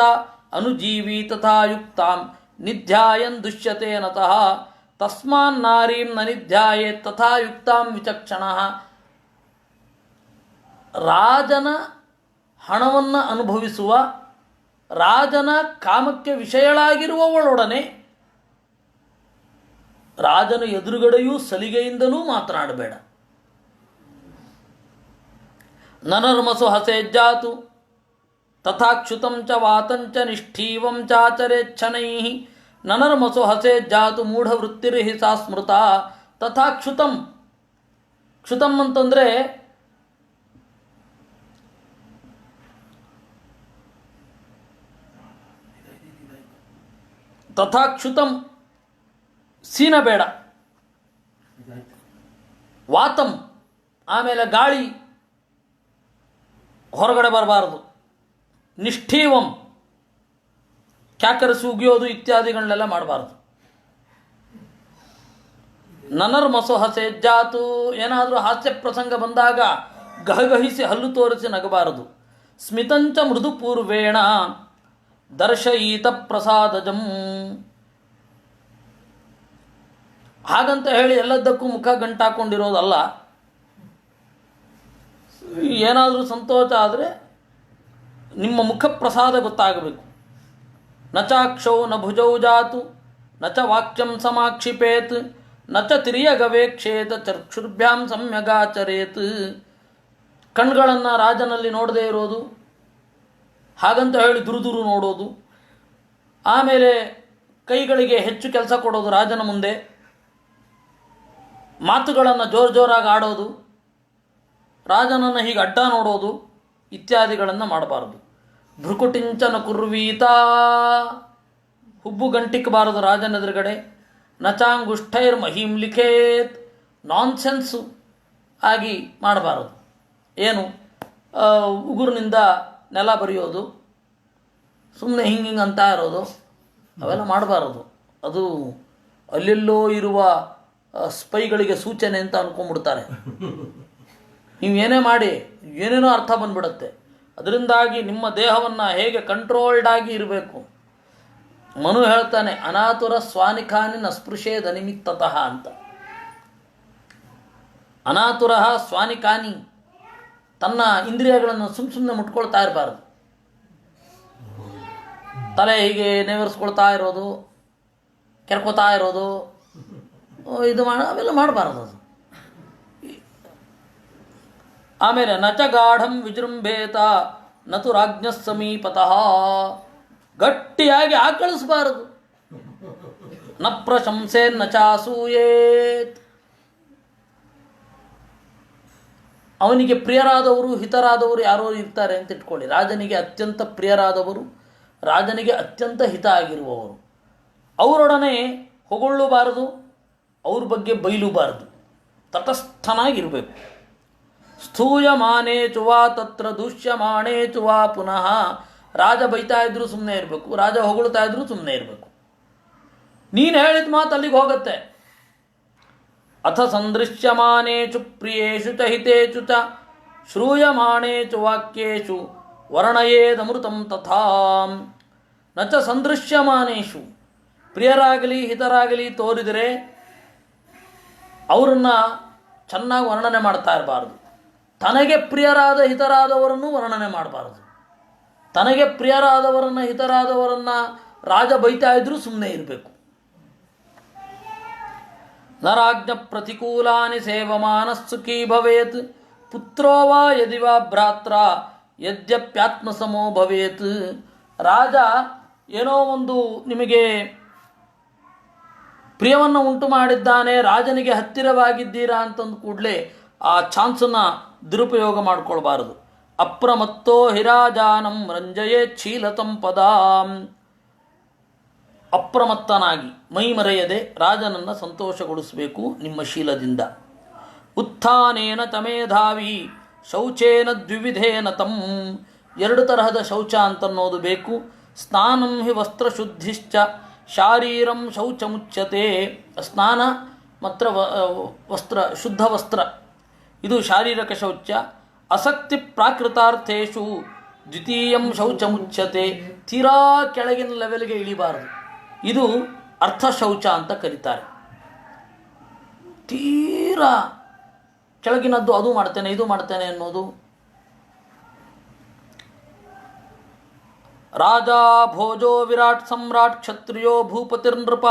ಅನುಜೀವಿ ತಥಾ ಯುಕ್ತಾಂ ನಿಧ್ಯಾಯನ್ ದುಷ್ಯತೆ ನತಃ ತಸ್ಮಾನ್ ನಾರೀಂ ನ ನಿಧ್ಯಾಯೇ ತಥಾ ಯುಕ್ತಾಂ ವಿಚಕ್ಷಣಃ. ರಾಜನ ಹಣವನ್ನು ಅನುಭವಿಸುವ, ರಾಜನ ಕಾಮಕ್ಕೆ ವಿಷಯಳಾಗಿರುವವಳೊಡನೆ ರಾಜನ ಎದುರುಗಡೆಯೂ ಸಲಿಗೆಯಿಂದಲೂ ಮಾತನಾಡಬೇಡ. ನನರ್ಮಸು ಹಸೇಜ್ಜಾತು ತಥಾಕ್ಷುತಂ ಚ ವಾತಂಚ ನಿಷ್ಠೀವಂ ಚಾಚರೇಚ್ಛನೈಃ. ನನರ್ಮಸು ಹಸೇಜ್ಜಾತು ಮೂಢವೃತ್ತಿರ್ಹಿ ಸಾ ಸ್ಮೃತ ತಥಾಕ್ಷುತಂ. ಕ್ಷುತಂ ಅಂತಂದರೆ ತಥಾಕ್ಷುತಂ ಸೀನ ಬೇಡ. ವಾತಂ ಆಮೇಲೆ ಗಾಳಿ ಹೊರಗಡೆ ಬರಬಾರದು. ನಿಷ್ಠೀವಂ ಕ್ಯಾಕರಿಸಿ ಉಗಿಯೋದು ಇತ್ಯಾದಿಗಳನ್ನೆಲ್ಲ ಮಾಡಬಾರ್ದು. ನನರ್ಮಸು ಹಸೇಜ್ಜಾತು ಏನಾದರೂ ಹಾಸ್ಯ ಪ್ರಸಂಗ ಬಂದಾಗ ಗಹಗಹಿಸಿ ಹಲ್ಲು ತೋರಿಸಿ ನಗಬಾರದು. ಸ್ಮಿತಂಚ ಮೃದು ಪೂರ್ವೇಣ ದರ್ಶಯೀತ ಪ್ರಸಾದಜಂ. ಹಾಗಂತ ಹೇಳಿ ಎಲ್ಲದಕ್ಕೂ ಮುಖ ಗಂಟಾಕೊಂಡಿರೋದಲ್ಲ. ಏನಾದರೂ ಸಂತೋಷ ಆದರೆ ನಿಮ್ಮ ಮುಖ ಪ್ರಸಾದ ಗೊತ್ತಾಗಬೇಕು. ನಚಾಕ್ಷೌ ನ ಭುಜೌ ಜಾತು ನಚ ವಾಕ್ಯಂ ಸಮಾಕ್ಷಿಪೇತ್ ನಚ ತಿರ್ಯಗವೇಕ್ಷೇತ ಚಕ್ಷುರ್ಭ್ಯಾಂ ಸಮ್ಯಗಾಚರೇತ್. ಕಣ್ಗಳನ್ನು ರಾಜನಲ್ಲಿ ನೋಡದೇ ಇರೋದು, ಹಾಗಂತ ಹೇಳಿ ದುರುದುರು ನೋಡೋದು, ಆಮೇಲೆ ಕೈಗಳಿಗೆ ಹೆಚ್ಚು ಕೆಲಸ ಕೊಡೋದು ರಾಜನ ಮುಂದೆ, ಮಾತುಗಳನ್ನು ಜೋರಾಗಿ ಆಡೋದು, ರಾಜನನ್ನು ಹೀಗೆ ಅಡ್ಡ ನೋಡೋದು ಇತ್ಯಾದಿಗಳನ್ನು ಮಾಡಬಾರದು. ಭ್ರುಕುಟಿಂಚನ ಕುರ್ವೀತ ಹುಬ್ಬು ಗಂಟಿಕ್ಕಬಾರದು ರಾಜನ ಎದುರುಗಡೆ. ನಚಾಂಗುಷ್ಠೈರ್ ಮಹೀಂ ಲಿಖೇತ್ ನಾನ್ಸೆನ್ಸು ಆಗಿ ಮಾಡಬಾರದು. ಏನು ಉಗುರಿನಿಂದ ನೆಲ ಬರೆಯೋದು, ಸುಮ್ಮನೆ ಹಿಂಗೆ ಅಂತ ಇರೋದು ಅವೆಲ್ಲ ಮಾಡಬಾರದು. ಅದು ಅಲ್ಲೆಲ್ಲೋ ಇರುವ ಸ್ಪೈಗಳಿಗೆ ಸೂಚನೆ ಅಂತ ಅಂದ್ಕೊಂಡ್ಬಿಡ್ತಾರೆ. ನೀವು ಏನೇ ಮಾಡಿ ಏನೇನೋ ಅರ್ಥ ಬಂದ್ಬಿಡುತ್ತೆ. ಅದರಿಂದಾಗಿ ನಿಮ್ಮ ದೇಹವನ್ನು ಹೇಗೆ ಕಂಟ್ರೋಲ್ಡ್ ಆಗಿ ಇರಬೇಕು. ಮನು ಹೇಳ್ತಾನೆ, ಅನಾತುರ ಸ್ವಾನಿಖಾನಿ ನಸ್ಪೃಶೇದ ನಿಮಿತ್ತತಃ ಅಂತ. ಅನಾತುರ ಸ್ವಾನಿಕಾನಿ, ತನ್ನ ಇಂದ್ರಿಯಗಳನ್ನು ಸುಮ್ಮನೆ ಮುಟ್ಕೊಳ್ತಾ ಇರಬಾರ್ದು. ತಲೆ ಹೀಗೆ ನೇವರಿಸ್ಕೊಳ್ತಾ ಇರೋದು, ಕೆರ್ಕೋತಾ ಇರೋದು, ಇದು ಅವೆಲ್ಲ ಮಾಡಬಾರ್ದು. ಅದು ಆಮೇಲೆ ನಚ ಗಾಢಂ ವಿಜೃಂಭೇತ ನತು ರಾಜ್ಞ ಸಮೀಪತಃ, ಗಟ್ಟಿಯಾಗಿ ಆಕಳಿಸಬಾರದು. ನ ಪ್ರಶಂಸೆ ನ ಚಾಸೂಯೇತ್, ಅವನಿಗೆ ಪ್ರಿಯರಾದವರು ಹಿತರಾದವರು ಯಾರೋ ಇರ್ತಾರೆ ಅಂತ ಇಟ್ಕೊಳ್ಳಿ. ರಾಜನಿಗೆ ಅತ್ಯಂತ ಪ್ರಿಯರಾದವರು, ರಾಜನಿಗೆ ಅತ್ಯಂತ ಹಿತ ಆಗಿರುವವರು, ಅವರೊಡನೆ ಹೊಗಳುಬಾರದು, ಅವ್ರ ಬಗ್ಗೆ ಬೈಲೂಬಾರದು, ತಟಸ್ಥನಾಗಿರಬೇಕು. ಸ್ಥೂಯಮಾನೇ ಚುವಾ ತತ್ರ ದೂಷ್ಯಮಾಣೇ ಚುವಾ ಪುನಃ, ರಾಜ ಬೈತಾ ಇದ್ರು ಸುಮ್ಮನೆ ಇರಬೇಕು, ರಾಜ ಹೊಗಳ್ತಾ ಇದ್ರು ಸುಮ್ಮನೆ ಇರಬೇಕು. ನೀನು ಹೇಳಿದ ಮಾತು ಅಲ್ಲಿಗೆ ಹೋಗುತ್ತೆ. ಅಥ ಸಂದೃಶ್ಯಮಾನೇಚು ಪ್ರಿಯೇಷು ಚ ಹಿತೇಷು ಚ ಶ್ರೂಯಮಾಣೇಚು ವಾಕ್ಯೇಷು ವರ್ಣಯೇದಮೃತಂ ತಥಾ. ನ ಚ ಸಂದೃಶ್ಯಮಾನೇಷು, ಪ್ರಿಯರಾಗಲಿ ಹಿತರಾಗಲಿ ತೋರಿದರೆ ಅವರನ್ನು ಚೆನ್ನಾಗಿ ವರ್ಣನೆ ಮಾಡ್ತಾ ಇರಬಾರ್ದು. ತನಗೆ ಪ್ರಿಯರಾದ ಹಿತರಾದವರನ್ನು ವರ್ಣನೆ ಮಾಡಬಾರ್ದು. ತನಗೆ ಪ್ರಿಯರಾದವರನ್ನು ಹಿತರಾದವರನ್ನು ರಾಜ ಬೈತಾ ಇದ್ರೂ ಸುಮ್ಮನೆ ಇರಬೇಕು. ನರಾಜ್ಞ ಪ್ರತಿಕೂಲಾನಿ ಸೇವಮಾನ ಸುಖೀ ಭವೇತ್, ಪುತ್ರೋ ವಾ ಯದಿ ವಾ ಭ್ರಾತ್ರ ಯದ್ಯಪ್ಯಾತ್ಮಸಮೋ ಭವೇತ್. ರಾಜ ಏನೋ ಒಂದು ನಿಮಗೆ ಪ್ರಿಯವನ್ನು ಉಂಟು ಮಾಡಿದ್ದಾನೆ, ರಾಜನಿಗೆ ಹತ್ತಿರವಾಗಿದ್ದೀರಾ ಅಂತಂದು ಕೂಡಲೇ ಆ ಚಾನ್ಸನ್ನು ದುರುಪಯೋಗ ಮಾಡಿಕೊಳ್ಬಾರದು. ಅಪ್ರಮತ್ತೋ ಹಿರಾಜಾನಂ ರಂಜಯೇ ಛೀಲತಂ ಪದಾಂ, ಅಪ್ರಮತ್ತನಾಗಿ ಮೈ ಮರೆಯದೆ ರಾಜನನ್ನು ಸಂತೋಷಗೊಳಿಸಬೇಕು ನಿಮ್ಮ ಶೀಲದಿಂದ. ಉತ್ಥಾನೇನ ತಮೇಧಾವಿ ಶೌಚೇನ ದ್ವಿವಿಧೇನ ತಂ, ಎರಡು ತರಹದ ಶೌಚ ಅಂತನ್ನೋದು ಬೇಕು. ಸ್ನಾನಂ ಹಿ ವಸ್ತ್ರಶುದ್ಧಿಶ್ಚ ಶಾರೀರಂ ಶೌಚ ಮುಚ್ಯತೆ, ಸ್ನಾನ ಮಾತ್ರ ವಸ್ತ್ರ ಶುದ್ಧ ವಸ್ತ್ರ, ಇದು ಶಾರೀರಿಕ ಶೌಚ. ಅಸಕ್ತಿ ಪ್ರಾಕೃತಾರ್ಥೇಶು ದ್ವಿತೀಯಂ ಶೌಚ ಮುಚ್ಯತೆ, ತೀರಾ ಕೆಳಗಿನ ಲೆವೆಲ್ಗೆ ಇಳಿಬಾರದು, ಇದು ಅರ್ಥ ಶೌಚ ಅಂತ ಕರೀತಾರೆ. ತೀರಾ ಕೆಳಗಿನದ್ದು ಅದು ಮಾಡ್ತೇನೆ ಇದು ಮಾಡ್ತೇನೆ ಅನ್ನೋದು. ರಾಜ ಭೋಜೋ ವಿರಾಟ್ ಸಮ್ರಾಟ್ ಕ್ಷತ್ರಿಯೋ ಭೂಪತಿರ್ನೃಪ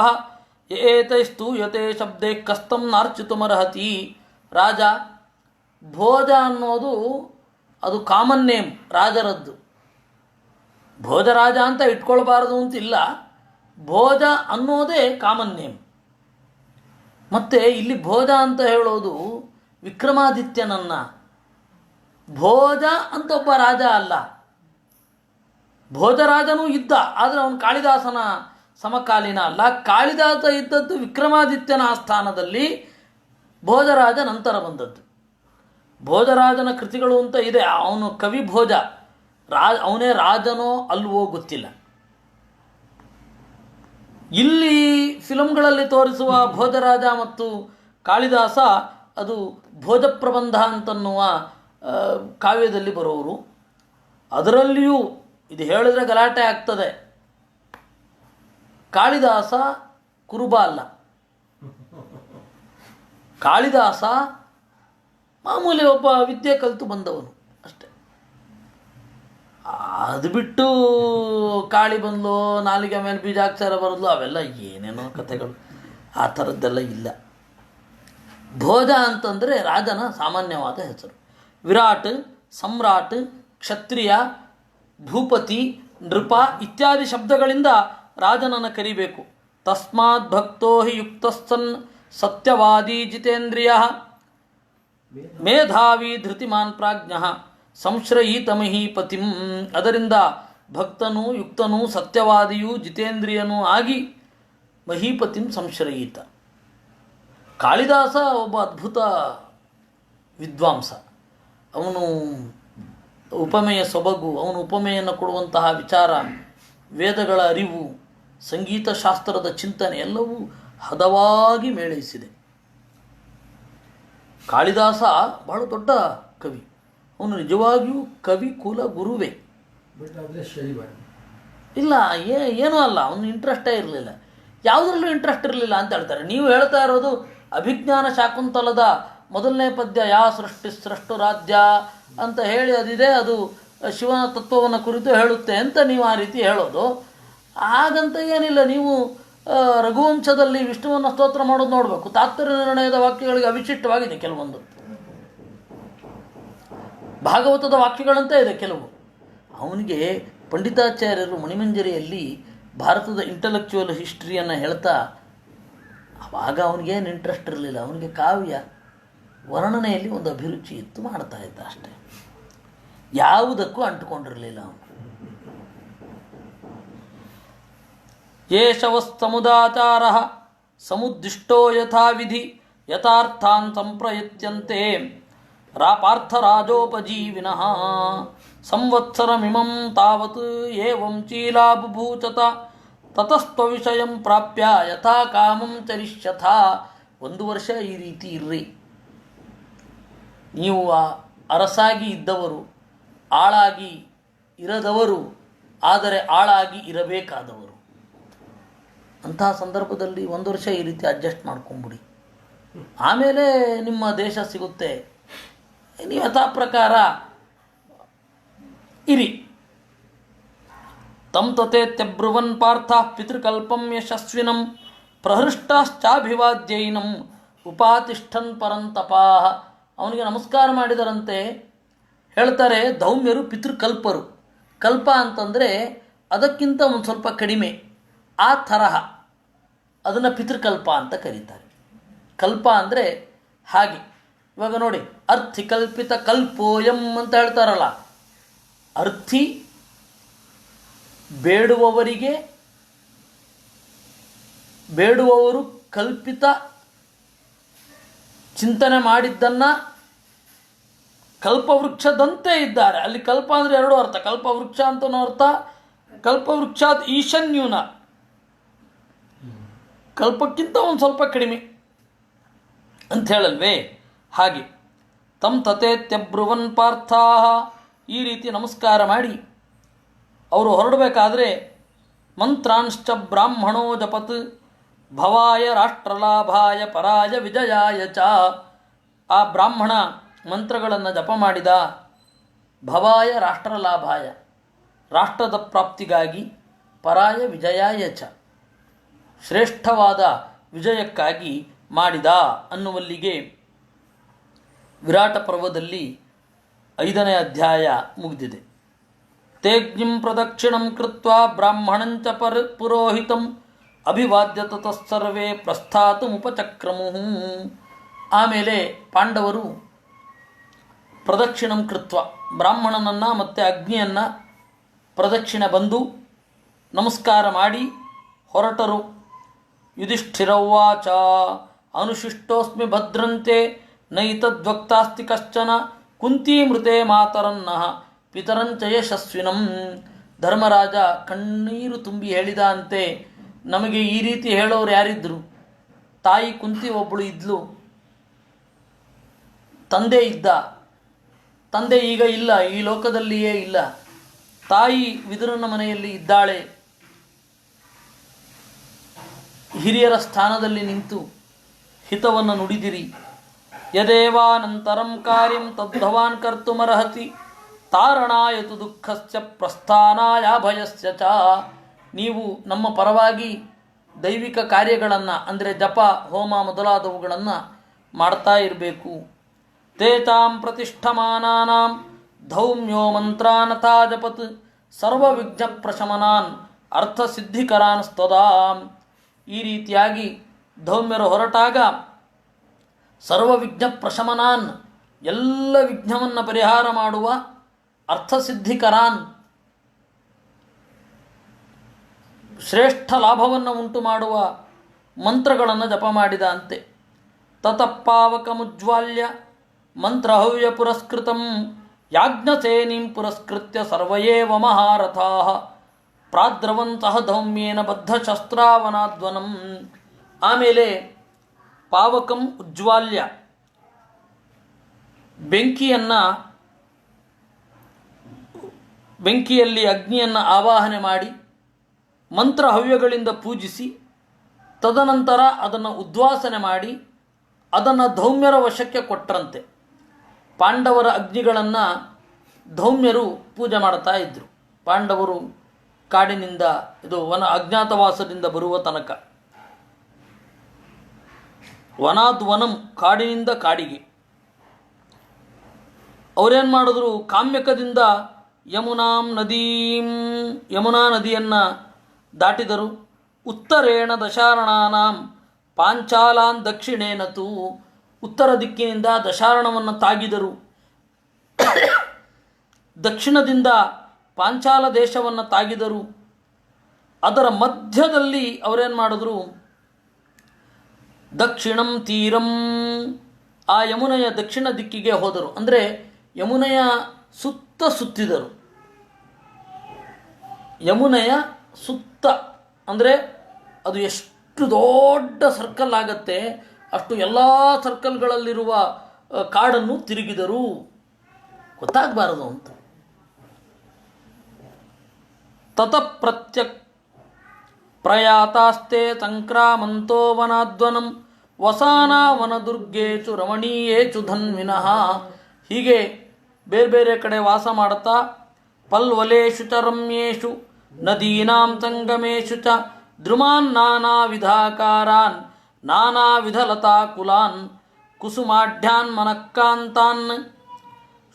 ಏತೈಸ್ತೂಯತೆ ಶಬ್ದೇ ಕಸ್ತಂ ನಾರ್ಚಿತುಮರ್ಹತಿ. ರಾಜ ಭೋಜ ಅನ್ನೋದು ಅದು ಕಾಮನ್ ನೇಮ್ ರಾಜರದ್ದು. ಭೋಜರಾಜ ಅಂತ ಇಟ್ಕೊಳ್ಬಾರ್ದು ಅಂತಿಲ್ಲ, ಭೋಜ ಅನ್ನೋದೇ ಕಾಮನ್ ನೇಮ್. ಮತ್ತು ಇಲ್ಲಿ ಭೋಜ ಅಂತ ಹೇಳೋದು ವಿಕ್ರಮಾದಿತ್ಯನನ್ನ, ಭೋಜ ಅಂತ ಒಬ್ಬ ರಾಜ ಅಲ್ಲ. ಭೋಜರಾಜನೂ ಇದ್ದ, ಆದರೆ ಅವನು ಕಾಳಿದಾಸನ ಸಮಕಾಲೀನ ಅಲ್ಲ. ಕಾಳಿದಾಸ ಇದ್ದದ್ದು ವಿಕ್ರಮಾದಿತ್ಯನ ಆಸ್ಥಾನದಲ್ಲಿ, ಭೋಜರಾಜ ನಂತರ ಬಂದದ್ದು. ಭೋಜರಾಜನ ಕೃತಿಗಳು ಅಂತ ಇದೆ, ಅವನು ಕವಿ ಭೋಜ, ಅವನೇ ರಾಜನೋ ಅಲ್ವೋ ಗೊತ್ತಿಲ್ಲ. ಇಲ್ಲಿ ಫಿಲಮ್ಗಳಲ್ಲಿ ತೋರಿಸುವ ಭೋಜರಾಜ ಮತ್ತು ಕಾಳಿದಾಸ ಅದು ಭೋಜ ಪ್ರಬಂಧ ಅಂತನ್ನುವ ಕಾವ್ಯದಲ್ಲಿ ಬರೋರು. ಅದರಲ್ಲಿಯೂ ಇದು ಹೇಳಿದ್ರೆ ಗಲಾಟೆ ಆಗ್ತದೆ, ಕಾಳಿದಾಸ ಕುರುಬ ಅಲ್ಲ. ಕಾಳಿದಾಸ ಮಾಮೂಲಿ ಒಬ್ಬ ವಿದ್ಯೆ ಕಲಿತು ಬಂದವನು ಅಷ್ಟೆ. ಅದು ಬಿಟ್ಟು ಕಾಳಿ ಬಂದ್ಲು, ನಾಲಿಗೆ ಮೇಲೆ ಬೀಜಾಕ್ಷರ ಬರದ್ಲು, ಅವೆಲ್ಲ ಏನೇನೋ ಕಥೆಗಳು, ಆ ಥರದ್ದೆಲ್ಲ ಇಲ್ಲ. ಭೋಜ ಅಂತಂದರೆ ರಾಜನ ಸಾಮಾನ್ಯವಾದ ಹೆಸರು. ವಿರಾಟ್, ಸಮ್ರಾಟ್, ಕ್ಷತ್ರಿಯ, ಭೂಪತಿ, ನೃಪ ಇತ್ಯಾದಿ ಶಬ್ದಗಳಿಂದ ರಾಜನನ್ನು ಕರಿಬೇಕು. ತಸ್ಮಾತ್ ಭಕ್ತೋ ಹಿ ಯುಕ್ತಸ್ಸನ್ ಸತ್ಯವಾದಿ ಜಿತೇಂದ್ರಿಯ ಮೇಧಾವಿ ಧೃತಿಮಾನ್ ಪ್ರಾಜ್ಞ ಸಂಶ್ರಯೀತ ಮಹೀಪತಿಂ. ಅದರಿಂದ ಭಕ್ತನೂ ಯುಕ್ತನೂ ಸತ್ಯವಾದಿಯೂ ಜಿತೇಂದ್ರಿಯನೂ ಆಗಿ ಮಹೀಪತಿಂ ಸಂಶ್ರಯೀತ. ಕಾಳಿದಾಸ ಒಬ್ಬ ಅದ್ಭುತ ವಿದ್ವಾಂಸ. ಅವನು ಉಪಮೆಯ ಸೊಬಗು, ಅವನು ಉಪಮೆಯನ್ನು ಕೊಡುವಂತಹ ವಿಚಾರ ವೇದಗಳ ಅರಿವು, ಸಂಗೀತ ಶಾಸ್ತ್ರದ ಚಿಂತನೆ ಎಲ್ಲವೂ ಹದವಾಗಿ ಮೇಳೈಸಿದೆ. ಕಾಳಿದಾಸ ಬಹಳ ದೊಡ್ಡ ಕವಿ, ಅವನು ನಿಜವಾಗಿಯೂ ಕವಿ ಕುಲ ಗುರುವೇ. ಇಲ್ಲ, ಏನೂ ಅಲ್ಲ, ಅವನು ಇಂಟ್ರೆಸ್ಟೇ ಇರಲಿಲ್ಲ, ಯಾವುದರಲ್ಲೂ ಇಂಟ್ರೆಸ್ಟ್ ಇರಲಿಲ್ಲ ಅಂತ ಹೇಳ್ತಾರೆ. ನೀವು ಹೇಳ್ತಾ ಇರೋದು ಅಭಿಜ್ಞಾನ ಶಾಕುಂತಲದ ಮೊದಲನೇ ಪದ್ಯ ಯಾ ಸೃಷ್ಟಿ ಸೃಷ್ಟು ರಾಜ್ಯ ಅಂತ ಹೇಳಿ ಅದಿದೆ, ಅದು ಶಿವನ ತತ್ವವನ್ನು ಕುರಿತು ಹೇಳುತ್ತೆ ಅಂತ ನೀವು ಆ ರೀತಿ ಹೇಳೋದು. ಹಾಗಂತ ಏನಿಲ್ಲ, ನೀವು ರಘುವಂಶದಲ್ಲಿ ವಿಷ್ಣುವನ್ನು ಸ್ತೋತ್ರ ಮಾಡೋದು ನೋಡಬೇಕು. ತಾತ್ಪರ್ಯ ನಿರ್ಣಯದ ವಾಕ್ಯಗಳಿಗೆ ಅವಿಶಿಷ್ಟವಾಗಿದೆ ಕೆಲವೊಂದು, ಭಾಗವತದ ವಾಕ್ಯಗಳಂತ ಇದೆ ಕೆಲವು. ಅವನಿಗೆ ಪಂಡಿತಾಚಾರ್ಯರು ಮಣಿಮಂಜರಿಯಲ್ಲಿ ಭಾರತದ ಇಂಟಲೆಕ್ಚುವಲ್ ಹಿಸ್ಟ್ರಿಯನ್ನು ಹೇಳ್ತಾ, ಆವಾಗ ಅವನಿಗೇನು ಇಂಟ್ರೆಸ್ಟ್ ಇರಲಿಲ್ಲ, ಅವನಿಗೆ ಕಾವ್ಯ ವರ್ಣನೆಯಲ್ಲಿ ಒಂದು ಅಭಿರುಚಿ ಇತ್ತು, ಮಾಡ್ತಾ ಇದ್ದ ಅಷ್ಟೇ, ಯಾವುದಕ್ಕೂ ಅಂಟುಕೊಂಡಿರಲಿಲ್ಲ ಅವನು. ಯೇಷವಸ್ತಮುದಾಚಾರ ಸಮುದ್ದಿಷ್ಟೋ ಯಥಾವಿಧಿ ಯಥಾರ್ಥಾನ್ ಸಂಪ್ರಯತ್ಯಂತೆ ಪಾರ್ಥರಾಜೋಪಜೀವಿನಃ ಸಂವತ್ಸರಮಿಮಂ ತಾವತ್ ಏವಂ ಚೀಲಾ ಬುಭೂಚತ ತತಸ್ತ್ವವಿಷಯಂ ಪ್ರಾಪ್ಯ ಯಥಾ ಕಾಮಂ ಚರಿಷ್ಯಥ. 1 ವರ್ಷ ಈ ರೀತಿ ಇರ್ರಿ. ನೀವು ಅರಸಾಗಿ ಇದ್ದವರು, ಆಳಾಗಿ ಇರದವರು, ಆದರೆ ಆಳಾಗಿ ಇರಬೇಕಾದವರು. ಅಂತಹ ಸಂದರ್ಭದಲ್ಲಿ 1 ವರ್ಷ ಈ ರೀತಿ ಅಡ್ಜಸ್ಟ್ ಮಾಡ್ಕೊಂಬಿಡಿ, ಆಮೇಲೆ ನಿಮ್ಮ ದೇಶ ಸಿಗುತ್ತೆ, ನೀವು ಯಥಾ ಪ್ರಕಾರ ಇರಿ. ತಂ ತಥೇತ್ಯಬ್ರುವನ್ ಪಾರ್ಥ ಪಿತೃಕಲ್ಪಂ ಯಶಸ್ವಿನಂ ಪ್ರಹೃಷ್ಟಾಶ್ಚಾಭಿವಾದ್ಯೈನಂ ಉಪಾತಿಷ್ಠನ್ ಪರಂತಪಾಹ. ಅವನಿಗೆ ನಮಸ್ಕಾರ ಮಾಡಿದರಂತೆ. ಹೇಳ್ತಾರೆ ಧೌಮ್ಯರು ಪಿತೃಕಲ್ಪರು. ಕಲ್ಪ ಅಂತಂದರೆ ಅದಕ್ಕಿಂತ ಒಂದು ಸ್ವಲ್ಪ ಕಡಿಮೆ, ಆ ತರಹ ಅದನ್ನು ಪಿತೃಕಲ್ಪ ಅಂತ ಕರೀತಾರೆ. ಕಲ್ಪ ಅಂದರೆ ಹಾಗೆ. ಇವಾಗ ನೋಡಿ, ಅರ್ಥಿ ಕಲ್ಪಿತ ಕಲ್ಪೋಯಂ ಅಂತ ಹೇಳ್ತಾರಲ್ಲ, ಅರ್ಥಿ ಬೇಡುವವರು ಕಲ್ಪಿತ ಚಿಂತನೆ ಮಾಡಿದ್ದನ್ನು ಕಲ್ಪವೃಕ್ಷದಂತೆ ಇದ್ದಾರೆ. ಅಲ್ಲಿ ಕಲ್ಪ ಅಂದರೆ 2 ಅರ್ಥ, ಕಲ್ಪವೃಕ್ಷ ಅಂತನೂ ಅರ್ಥ, ಕಲ್ಪವೃಕ್ಷಾತ್ ಈಶನ್ಯೂನ, ಕಲ್ಪಕ್ಕಿಂತ ಒಂದು ಸ್ವಲ್ಪ ಕಡಿಮೆ ಅಂತ ಹೇಳಲ್ವೇ, ಹಾಗೆ. ತಂ ತಥೇತ್ಯಬ್ರುವನ್ ಪಾರ್ಥಾ, ಈ ರೀತಿ ನಮಸ್ಕಾರ ಮಾಡಿ ಅವರು ಹೊರಡಬೇಕಾದ್ರೆ ಮಂತ್ರಾಂಶ್ಚ ಬ್ರಾಹ್ಮಣೋ ಜಪತ್ ಭವಾಯ ರಾಷ್ಟ್ರಲಾಭಾಯ ಪರಾಯ ವಿಜಯಾಯ ಚ. ಆ ಬ್ರಾಹ್ಮಣ ಮಂತ್ರಗಳನ್ನು ಜಪ ಮಾಡಿದ. ಭವಾಯ ರಾಷ್ಟ್ರಲಾಭಾಯ, ರಾಷ್ಟ್ರದ ಪ್ರಾಪ್ತಿಗಾಗಿ, ಪರಾಯ ವಿಜಯಾಯ ಚ, ಶ್ರೇಷ್ಠವಾದ ವಿಜಯಕ್ಕಾಗಿ ಮಾಡಿದ ಅನ್ನುವಲ್ಲಿಗೆ ವಿರಾಟ ಪರ್ವದಲ್ಲಿ 5ನೇ ಅಧ್ಯಾಯ ಮುಗಿದಿದೆ. ತೇಜ್ಞಂ ಪ್ರದಕ್ಷಿಣಂ ಕೃತ್ವಾ ಬ್ರಾಹ್ಮಣಂಚ ಪುರೋಹಿತಂ ಅಭಿವಾದ್ಯ ತತಃಸರ್ವೇ ಪ್ರಸ್ಥಾತುಮುಪಚಕ್ರಮುಃ. ಆಮೇಲೆ ಪಾಂಡವರು ಪ್ರದಕ್ಷಿಣಂ ಕೃತ್ವ, ಬ್ರಾಹ್ಮಣನನ್ನು ಮತ್ತು ಅಗ್ನಿಯನ್ನು ಪ್ರದಕ್ಷಿಣೆ ಬಂದು ನಮಸ್ಕಾರ ಮಾಡಿ ಹೊರಟರು. ಯುಧಿಷ್ಠಿರೌವಾಚ ಅನುಶಿಷ್ಟೋಸ್ಮಿ ಭದ್ರಂತೆ ನೈತದ್ವಕ್ತಾಸ್ತಿ ಕಶ್ಚನ ಕುಂತೀಮೃತೆ ಮಾತರನ್ನಃ ಪಿತರಂಚ ಯಶಸ್ವಿನಂ. ಧರ್ಮರಾಜ ಕಣ್ಣೀರು ತುಂಬಿ ಹೇಳಿದ ಅಂತೆ, ನಮಗೆ ಈ ರೀತಿ ಹೇಳೋರು ಯಾರಿದ್ರು? ತಾಯಿ ಕುಂತಿ ಒಬ್ಬಳು ಇದ್ಲು, ತಂದೆ ಇದ್ದ, ತಂದೆ ಈಗ ಇಲ್ಲ, ಈ ಲೋಕದಲ್ಲಿಯೇ ಇಲ್ಲ. ತಾಯಿ ವಿದುರನ ಮನೆಯಲ್ಲಿ ಇದ್ದಾಳೆ. ಹಿರಿಯರ ಸ್ಥಾನದಲ್ಲಿ ನಿಂತು ಹಿತವನ್ನು ನುಡಿದಿರಿ. ಯದೇವಾನಂತರಂ ಕಾರ್ಯಂ ತದ್ಭವಾನ್ ಕರ್ತುಮರ್ಹತಿ ತಾರಣಾಯತು ದುಃಖಸ್ಯ ಪ್ರಸ್ಥಾನಾಯ ಭಯಸ್ಯ ಚ. ನೀವು ನಮ್ಮ ಪರವಾಗಿ ದೈವಿಕ ಕಾರ್ಯಗಳನ್ನು ಅಂದರೆ ಜಪ ಹೋಮ ಮೊದಲಾದವುಗಳನ್ನು ಮಾಡ್ತಾ ಇರಬೇಕು. ತೇತಾಂ ಪ್ರತಿಷ್ಠಮಾನಾನಾಂ ಧೌಮ್ಯೋ ಮಂತ್ರಾನಥಾ ಜಪತ್ ಸರ್ವವಿಘ್ನ ಪ್ರಶಮನಾನ್ ಅರ್ಥಸಿದ್ಧಿಕರಾನ್ ಸ್ತದಾ. ಈ ರೀತಿಯಾಗಿ ಧೌಮ್ಯರು ಹೊರಟಾಗ ಸರ್ವವಿಘ್ನ ಪ್ರಶಮನಾನ್, ಎಲ್ಲ ವಿಘ್ನವನ್ನು ಪರಿಹಾರ ಮಾಡುವ, ಅರ್ಥಸಿದ್ಧಿಕರಾನ್, ಶ್ರೇಷ್ಠ ಲಾಭವನ್ನು ಉಂಟು ಮಾಡುವ ಮಂತ್ರಗಳನ್ನು ಜಪ ಮಾಡಿದ ಅಂತೆ. ತತಃಪಾವಕಮುಜ್ವಾಲ್ಯ ಮಂತ್ರಹವ್ಯ ಪುರಸ್ಕೃತಂ ಯಾಜ್ಞಸೇನಿಂ ಪುರಸ್ಕೃತ್ಯ ಸರ್ವಯೇವ ಮಹಾರಥಾಃ ಪ್ರಾದ್ರವಂತಹ ಧೌಮ್ಯೇನ ಬದ್ಧಶಸ್ತ್ರಾವನಾದ್ವನಂ. ಆಮೇಲೆ ಪಾವಕಂ ಉಜ್ವಾಲ್ಯ, ಬೆಂಕಿಯಲ್ಲಿ ಅಗ್ನಿಯನ್ನು ಆವಾಹನೆ ಮಾಡಿ ಮಂತ್ರ ಹವ್ಯಗಳಿಂದ ಪೂಜಿಸಿ ತದನಂತರ ಅದನ್ನು ಉದ್ವಾಸನೆ ಮಾಡಿ ಅದನ್ನು ಧೌಮ್ಯರ ವಶಕ್ಕೆ ಕೊಟ್ಟರಂತೆ. ಪಾಂಡವರ ಅಗ್ನಿಗಳನ್ನು ಧೌಮ್ಯರು ಪೂಜೆ ಮಾಡ್ತಾ ಇದ್ದರು. ಪಾಂಡವರು ಕಾಡಿನಿಂದ ಅಜ್ಞಾತವಾಸದಿಂದ ಬರುವ ತನಕ, ವನಾದ್ವನಂ ಕಾಡಿನಿಂದ ಕಾಡಿಗೆ ಅವರೇನು ಮಾಡಿದ್ರು, ಕಾಮ್ಯಕದಿಂದ ಯಮುನಾ ನದಿಯನ್ನು ದಾಟಿದರು. ಉತ್ತರೇಣ ದಶಾರಣಾನಾಂ ಪಾಂಚಾಲಾನ್ ದಕ್ಷಿಣೇನತು, ಉತ್ತರ ದಿಕ್ಕಿನಿಂದ ದಶಾರಣವನ್ನು ತಾಗಿದರು. ದಕ್ಷಿಣದಿಂದ ಪಾಂಚಾಲ ದೇಶವನ್ನು ತಾಗಿದರು. ಅದರ ಮಧ್ಯದಲ್ಲಿ ಅವರೇನು ಮಾಡಿದ್ರು, ದಕ್ಷಿಣಂ ತೀರಂ, ಆ ಯಮುನೆಯ ದಕ್ಷಿಣ ದಿಕ್ಕಿಗೆ ಹೋದರು. ಅಂದರೆ ಯಮುನೆಯ ಸುತ್ತಿದರು. ಯಮುನೆಯ ಸುತ್ತ ಅಂದರೆ ಅದು ಎಷ್ಟು ದೊಡ್ಡ ಸರ್ಕಲ್ ಆಗತ್ತೆ, ಅಷ್ಟು ಎಲ್ಲ ಸರ್ಕಲ್ಗಳಲ್ಲಿರುವ ಕಾಡನ್ನು ತಿರುಗಿದರು. ಗೊತ್ತಾಗಬಾರದು ಅಂತ. ತತಃ ಪ್ರಯಾತಾಸ್ತೆ ಸಂಕ್ರಾಮಂತೋ ವನಾದ್ವನಂ ವಸಾನಾ ವನದುರ್ಗೇಚು ರಮಣೀಯೇಚು ಧನ್ವಿನಃ. ಹೀಗೆ ಬೇರೆ ಬೇರೆ ಕಡೆ ವಾಸ ಮಾಡುತ್ತಾ ಪಲ್ವಲೇಶು ಚ ರಮ್ಯೇಶು ನದೀನಾಂ ಸಂಗಮೇಶು ಚ ದ್ರುಮಾನ್ ನಾನಾ ವಿಧಾಕಾರಾನ್ ನಾನಾ ವಿಧಲತಾಕುಲಾನ್ ಕುಸುಮಾಢ್ಯಾನ್ ಮನಕ್ಕಾಂತಾನ್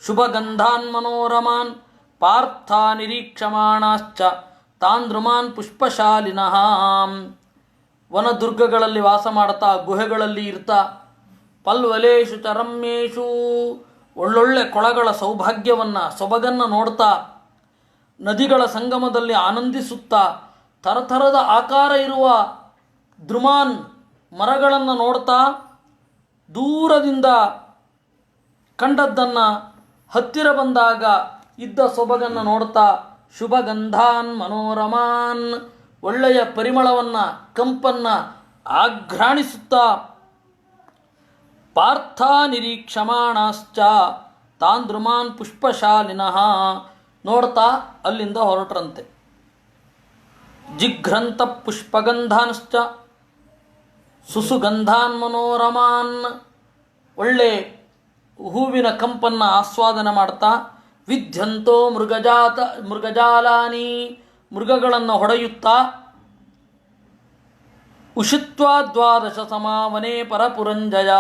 ಶುಭಗಂಧಾನ್ ಮನೋರಮಾನ್ ಪಾರ್ಥ ನಿರೀಕ್ಷಮಾಣಾಶ್ಚ ತಾನ್ ದ್ರುಮಾನ್ ಪುಷ್ಪಶಾಲಿನಃ. ವನದುರ್ಗಗಳಲ್ಲಿ ವಾಸ ಮಾಡ್ತಾ, ಗುಹೆಗಳಲ್ಲಿ ಇರ್ತಾ, ಪಲ್ವಲೇಶು ಚ ರಮ್ಯೇಶು ಒಳ್ಳೊಳ್ಳೆ ಕೊಳಗಳ ಸೊಬಗನ್ನು ನೋಡ್ತಾ, ನದಿಗಳ ಸಂಗಮದಲ್ಲಿ ಆನಂದಿಸುತ್ತಾ, ಥರಥರದ ಆಕಾರ ಇರುವ ದ್ರುಮಾನ್ ಮರಗಳನ್ನು ನೋಡ್ತಾ, ದೂರದಿಂದ ಕಂಡದ್ದನ್ನು ಹತ್ತಿರ ಬಂದಾಗ ಇದ್ದ ಸೊಬಗನ್ನು ನೋಡ್ತಾ, ಶುಭಗಂಧಾನ್ ಮನೋರಮಾನ್ ಒಳ್ಳೆಯ ಪರಿಮಳವನ್ನು ಕಂಪನ್ನು ಆಘ್ರಾಣಿಸುತ್ತಾ, ಪಾರ್ಥ ನಿರೀಕ್ಷಮಾಣಾಶ್ಚ ತಾನ್ ದ್ರುಮಾನ್ ಪುಷ್ಪಶಾಲಿನಃ ನೋಡ್ತಾ ಅಲ್ಲಿಂದ ಹೊರಟ್ರಂತೆ. ಜಿಘ್ರಂತ ಪುಷ್ಪಗಂಧಾನ್ಶ್ಚ ಸುಸುಗಂಧಾನ್ ಮನೋರಮಾನ್ ಒಳ್ಳೆ ಹೂವಿನ ಕಂಪನ್ನು ಆಸ್ವಾದನೆ ಮಾಡ್ತಾ, ವಿದ್ಯಂತೋ ಮೃಗಜಾಲಾನಿ ಮೃಗಗಳನ್ನು ಹೊಡೆಯುತ್ತಾ, ಉಷಿತ್ವಾ ದ್ವಾದಶ ಸಮಾವನೆ ಪರಪುರಂಜಯ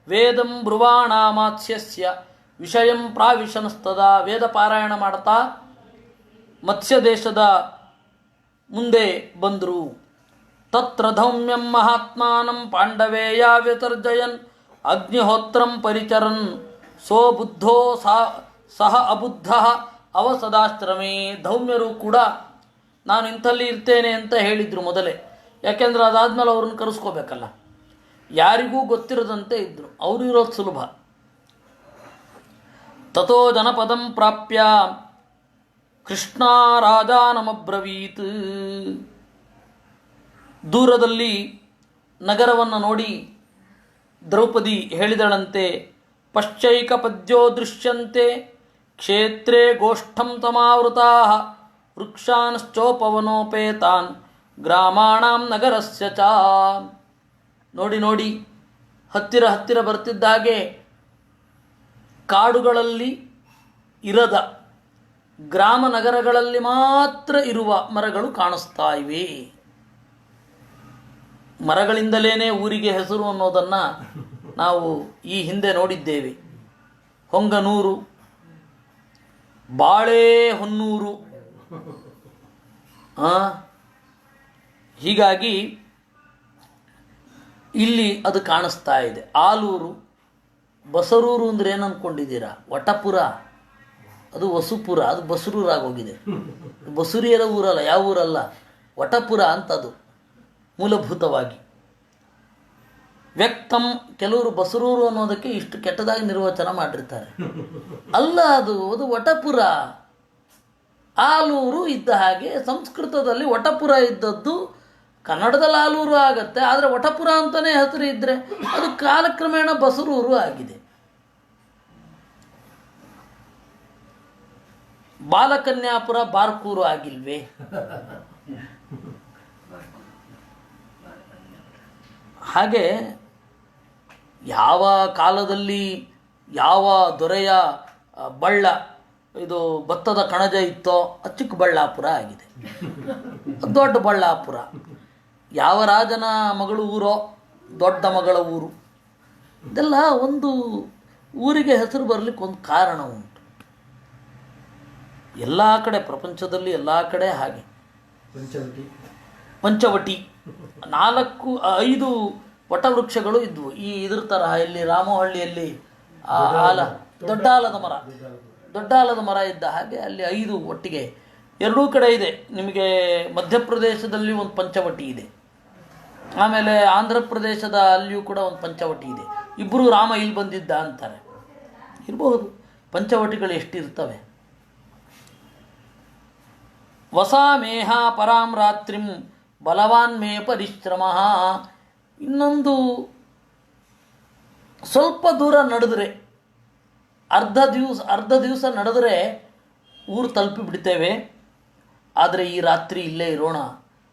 ವೇದಂ ಬ್ರುವಾಣಾಮಾತ್ಸ್ಯಸ್ಯ ವಿಷಯಂ ಪ್ರಾವಿಶನಸ್ತದ ವೇದ ಪಾರಾಯಣ ಮಾಡ್ತಾ ಮತ್ಸ್ಯ ದೇಶದ ಮುಂದೆ ಬಂದರು. ತತ್ರ ಧೌಮ್ಯಂ ಮಹಾತ್ಮಾನಂ ಪಾಂಡವೇಯ ವ್ಯತರ್ಜಯನ್ ಅಗ್ನಿಹೋತ್ರಂ ಪರಿಚರನ್ ಸೋಬುದ್ಧೋ ಸಹ ಅಬುದ್ಧ ಅವಸದಾಶ್ರಮೇ. ಧೌಮ್ಯರು ಕೂಡ ನಾನು ಇಂಥಲ್ಲಿ ಇರ್ತೇನೆ ಅಂತ ಹೇಳಿದರು ಮೊದಲೇ. ಯಾಕೆಂದ್ರೆ ಅದಾದಮೇಲೆ ಅವ್ರನ್ನ ಕರೆಸ್ಕೋಬೇಕಲ್ಲ. ಯಾರಿಗೂ ಗೊತ್ತಿರದಂತೆ ಇದ್ದರು. ಅವರು ಇರೋದು ಸುಲಭ. ತಥೋ ಜನಪದಂ ಪ್ರಾಪ್ಯ ಕೃಷ್ಣ ರಾಜಾನಮಬ್ರವೀತ್. ದೂರದಲ್ಲಿ ನಗರವನ್ನು ನೋಡಿ ದ್ರೌಪದಿ ಹೇಳಿದಳಂತೆ, ಪಶ್ಚೈಕ ಪದ್ಯೋ ದೃಶ್ಯಂತೆ ಕ್ಷೇತ್ರೇ ಗೋಷ್ಠಂ ತಮಾವೃತಾ ವೃಕ್ಷಾನ್ಶ್ಚೋಪವನೋಪೇತಾನ್ ಗ್ರಾಮಾಣಾಂ ನಗರಸ್ಯ ಚ. ನೋಡಿ ಹತ್ತಿರ ಬರ್ತಿದ್ದಾಗೆ ಕಾಡುಗಳಲ್ಲಿ ಇರದ ಗ್ರಾಮ ನಗರಗಳಲ್ಲಿ ಮಾತ್ರ ಇರುವ ಮರಗಳು ಕಾಣಿಸ್ತಾ ಇವೆ. ಮರಗಳಿಂದಲೇ ಊರಿಗೆ ಹೆಸರು ಅನ್ನೋದನ್ನು ನಾವು ಈ ಹಿಂದೆ ನೋಡಿದ್ದೇವೆ. ಹೊಂಗನೂರು, ಬಾಳೆಹೊನ್ನೂರು. ಹೀಗಾಗಿ ಇಲ್ಲಿ ಅದು ಕಾಣಿಸ್ತಾ ಇದೆ. ಆಲೂರು, ಬಸರೂರು ಅಂದರೆ ಏನು ಅಂದ್ಕೊಂಡಿದ್ದೀರಾ? ವಟಪುರ, ಅದು ವಸುಪುರ, ಅದು ಬಸರೂರಾಗೋಗಿದೆ. ಬಸುರಿಯರ ಊರಲ್ಲ, ಯಾವ ಊರಲ್ಲ, ವಟಪುರ ಅಂತದು ಮೂಲಭೂತವಾಗಿ. ವ್ಯಕ್ತಂ, ಕೆಲವರು ಬಸರೂರು ಅನ್ನೋದಕ್ಕೆ ಇಷ್ಟು ಕೆಟ್ಟದಾಗಿ ನಿರ್ವಚನ ಮಾಡಿರ್ತಾರೆ. ಅಲ್ಲ, ಅದು ವಟಪುರ. ಆಲೂರು ಇದ್ದ ಹಾಗೆ ಸಂಸ್ಕೃತದಲ್ಲಿ ವಟಪುರ ಇದ್ದದ್ದು ಕನ್ನಡದಲ್ಲಿ ಆಲೂರು ಆಗತ್ತೆ, ಆದರೆ ವಟಪುರ ಅಂತಲೇ ಹೆಸರು ಇದ್ದರೆ ಅದು ಕಾಲಕ್ರಮೇಣ ಬಸರೂರು ಆಗಿದೆ. ಬಾಲಕನ್ಯಾಪುರ ಬಾರ್ಕೂರು ಆಗಿಲ್ವೇ? ಹಾಗೆ ಯಾವ ಕಾಲದಲ್ಲಿ ಯಾವ ದೊರೆಯ ಬಳ್ಳ ಇದು ಭತ್ತದ ಕಣಜ ಇತ್ತೋ ಅದು ಚಿಕ್ಕಬಳ್ಳಾಪುರ ಆಗಿದೆ, ದೊಡ್ಡ ಬಳ್ಳಾಪುರ. ಯಾವ ರಾಜನ ಮಗಳು ಊರೋ ದೊಡ್ಡ ಮಗಳ ಊರು. ಇದೆಲ್ಲ ಒಂದು ಊರಿಗೆ ಹೆಸರು ಬರಲಿಕ್ಕೆ ಒಂದು ಕಾರಣ ಉಂಟು. ಎಲ್ಲ ಕಡೆ ಪ್ರಪಂಚದಲ್ಲಿ ಎಲ್ಲ ಕಡೆ ಹಾಗೆ. ಪಂಚವಟಿ 4-5 ವಟವೃಕ್ಷಗಳು ಇದ್ವು. ಇದ್ರ ತರಹ ಇಲ್ಲಿ ರಾಮಹಳ್ಳಿಯಲ್ಲಿ ದೊಡ್ಡಾಲದ ಮರ ಇದ್ದ ಹಾಗೆ ಅಲ್ಲಿ 5 ಒಟ್ಟಿಗೆ ಎರಡೂ ಕಡೆ ಇದೆ. ನಿಮಗೆ ಮಧ್ಯಪ್ರದೇಶದಲ್ಲಿ ಒಂದು ಪಂಚವಟಿ ಇದೆ, ಆಮೇಲೆ ಆಂಧ್ರ ಪ್ರದೇಶದ ಅಲ್ಲಿಯೂ ಕೂಡ ಒಂದು ಪಂಚವಟಿ ಇದೆ. ಇಬ್ಬರು ರಾಮ ಇಲ್ಲಿ ಬಂದಿದ್ದ ಅಂತಾರೆ. ಇರಬಹುದು, ಪಂಚವಟಿಗಳು ಎಷ್ಟಿರ್ತವೆ. ವಸಾಮೇಹ ಪರಾಂ ರಾತ್ರಿಂ ಬಲವಾನ್ ಮೇ ಪರಿಶ್ರಮ. ಇನ್ನೊಂದು ಸ್ವಲ್ಪ ದೂರ ನಡೆದ್ರೆ ಅರ್ಧ ದಿವಸ ನಡೆದರೆ ಊರು ತಲುಪಿ ಬಿಡ್ತೇವೆ. ಆದರೆ ಈ ರಾತ್ರಿ ಇಲ್ಲೇ ಇರೋಣ.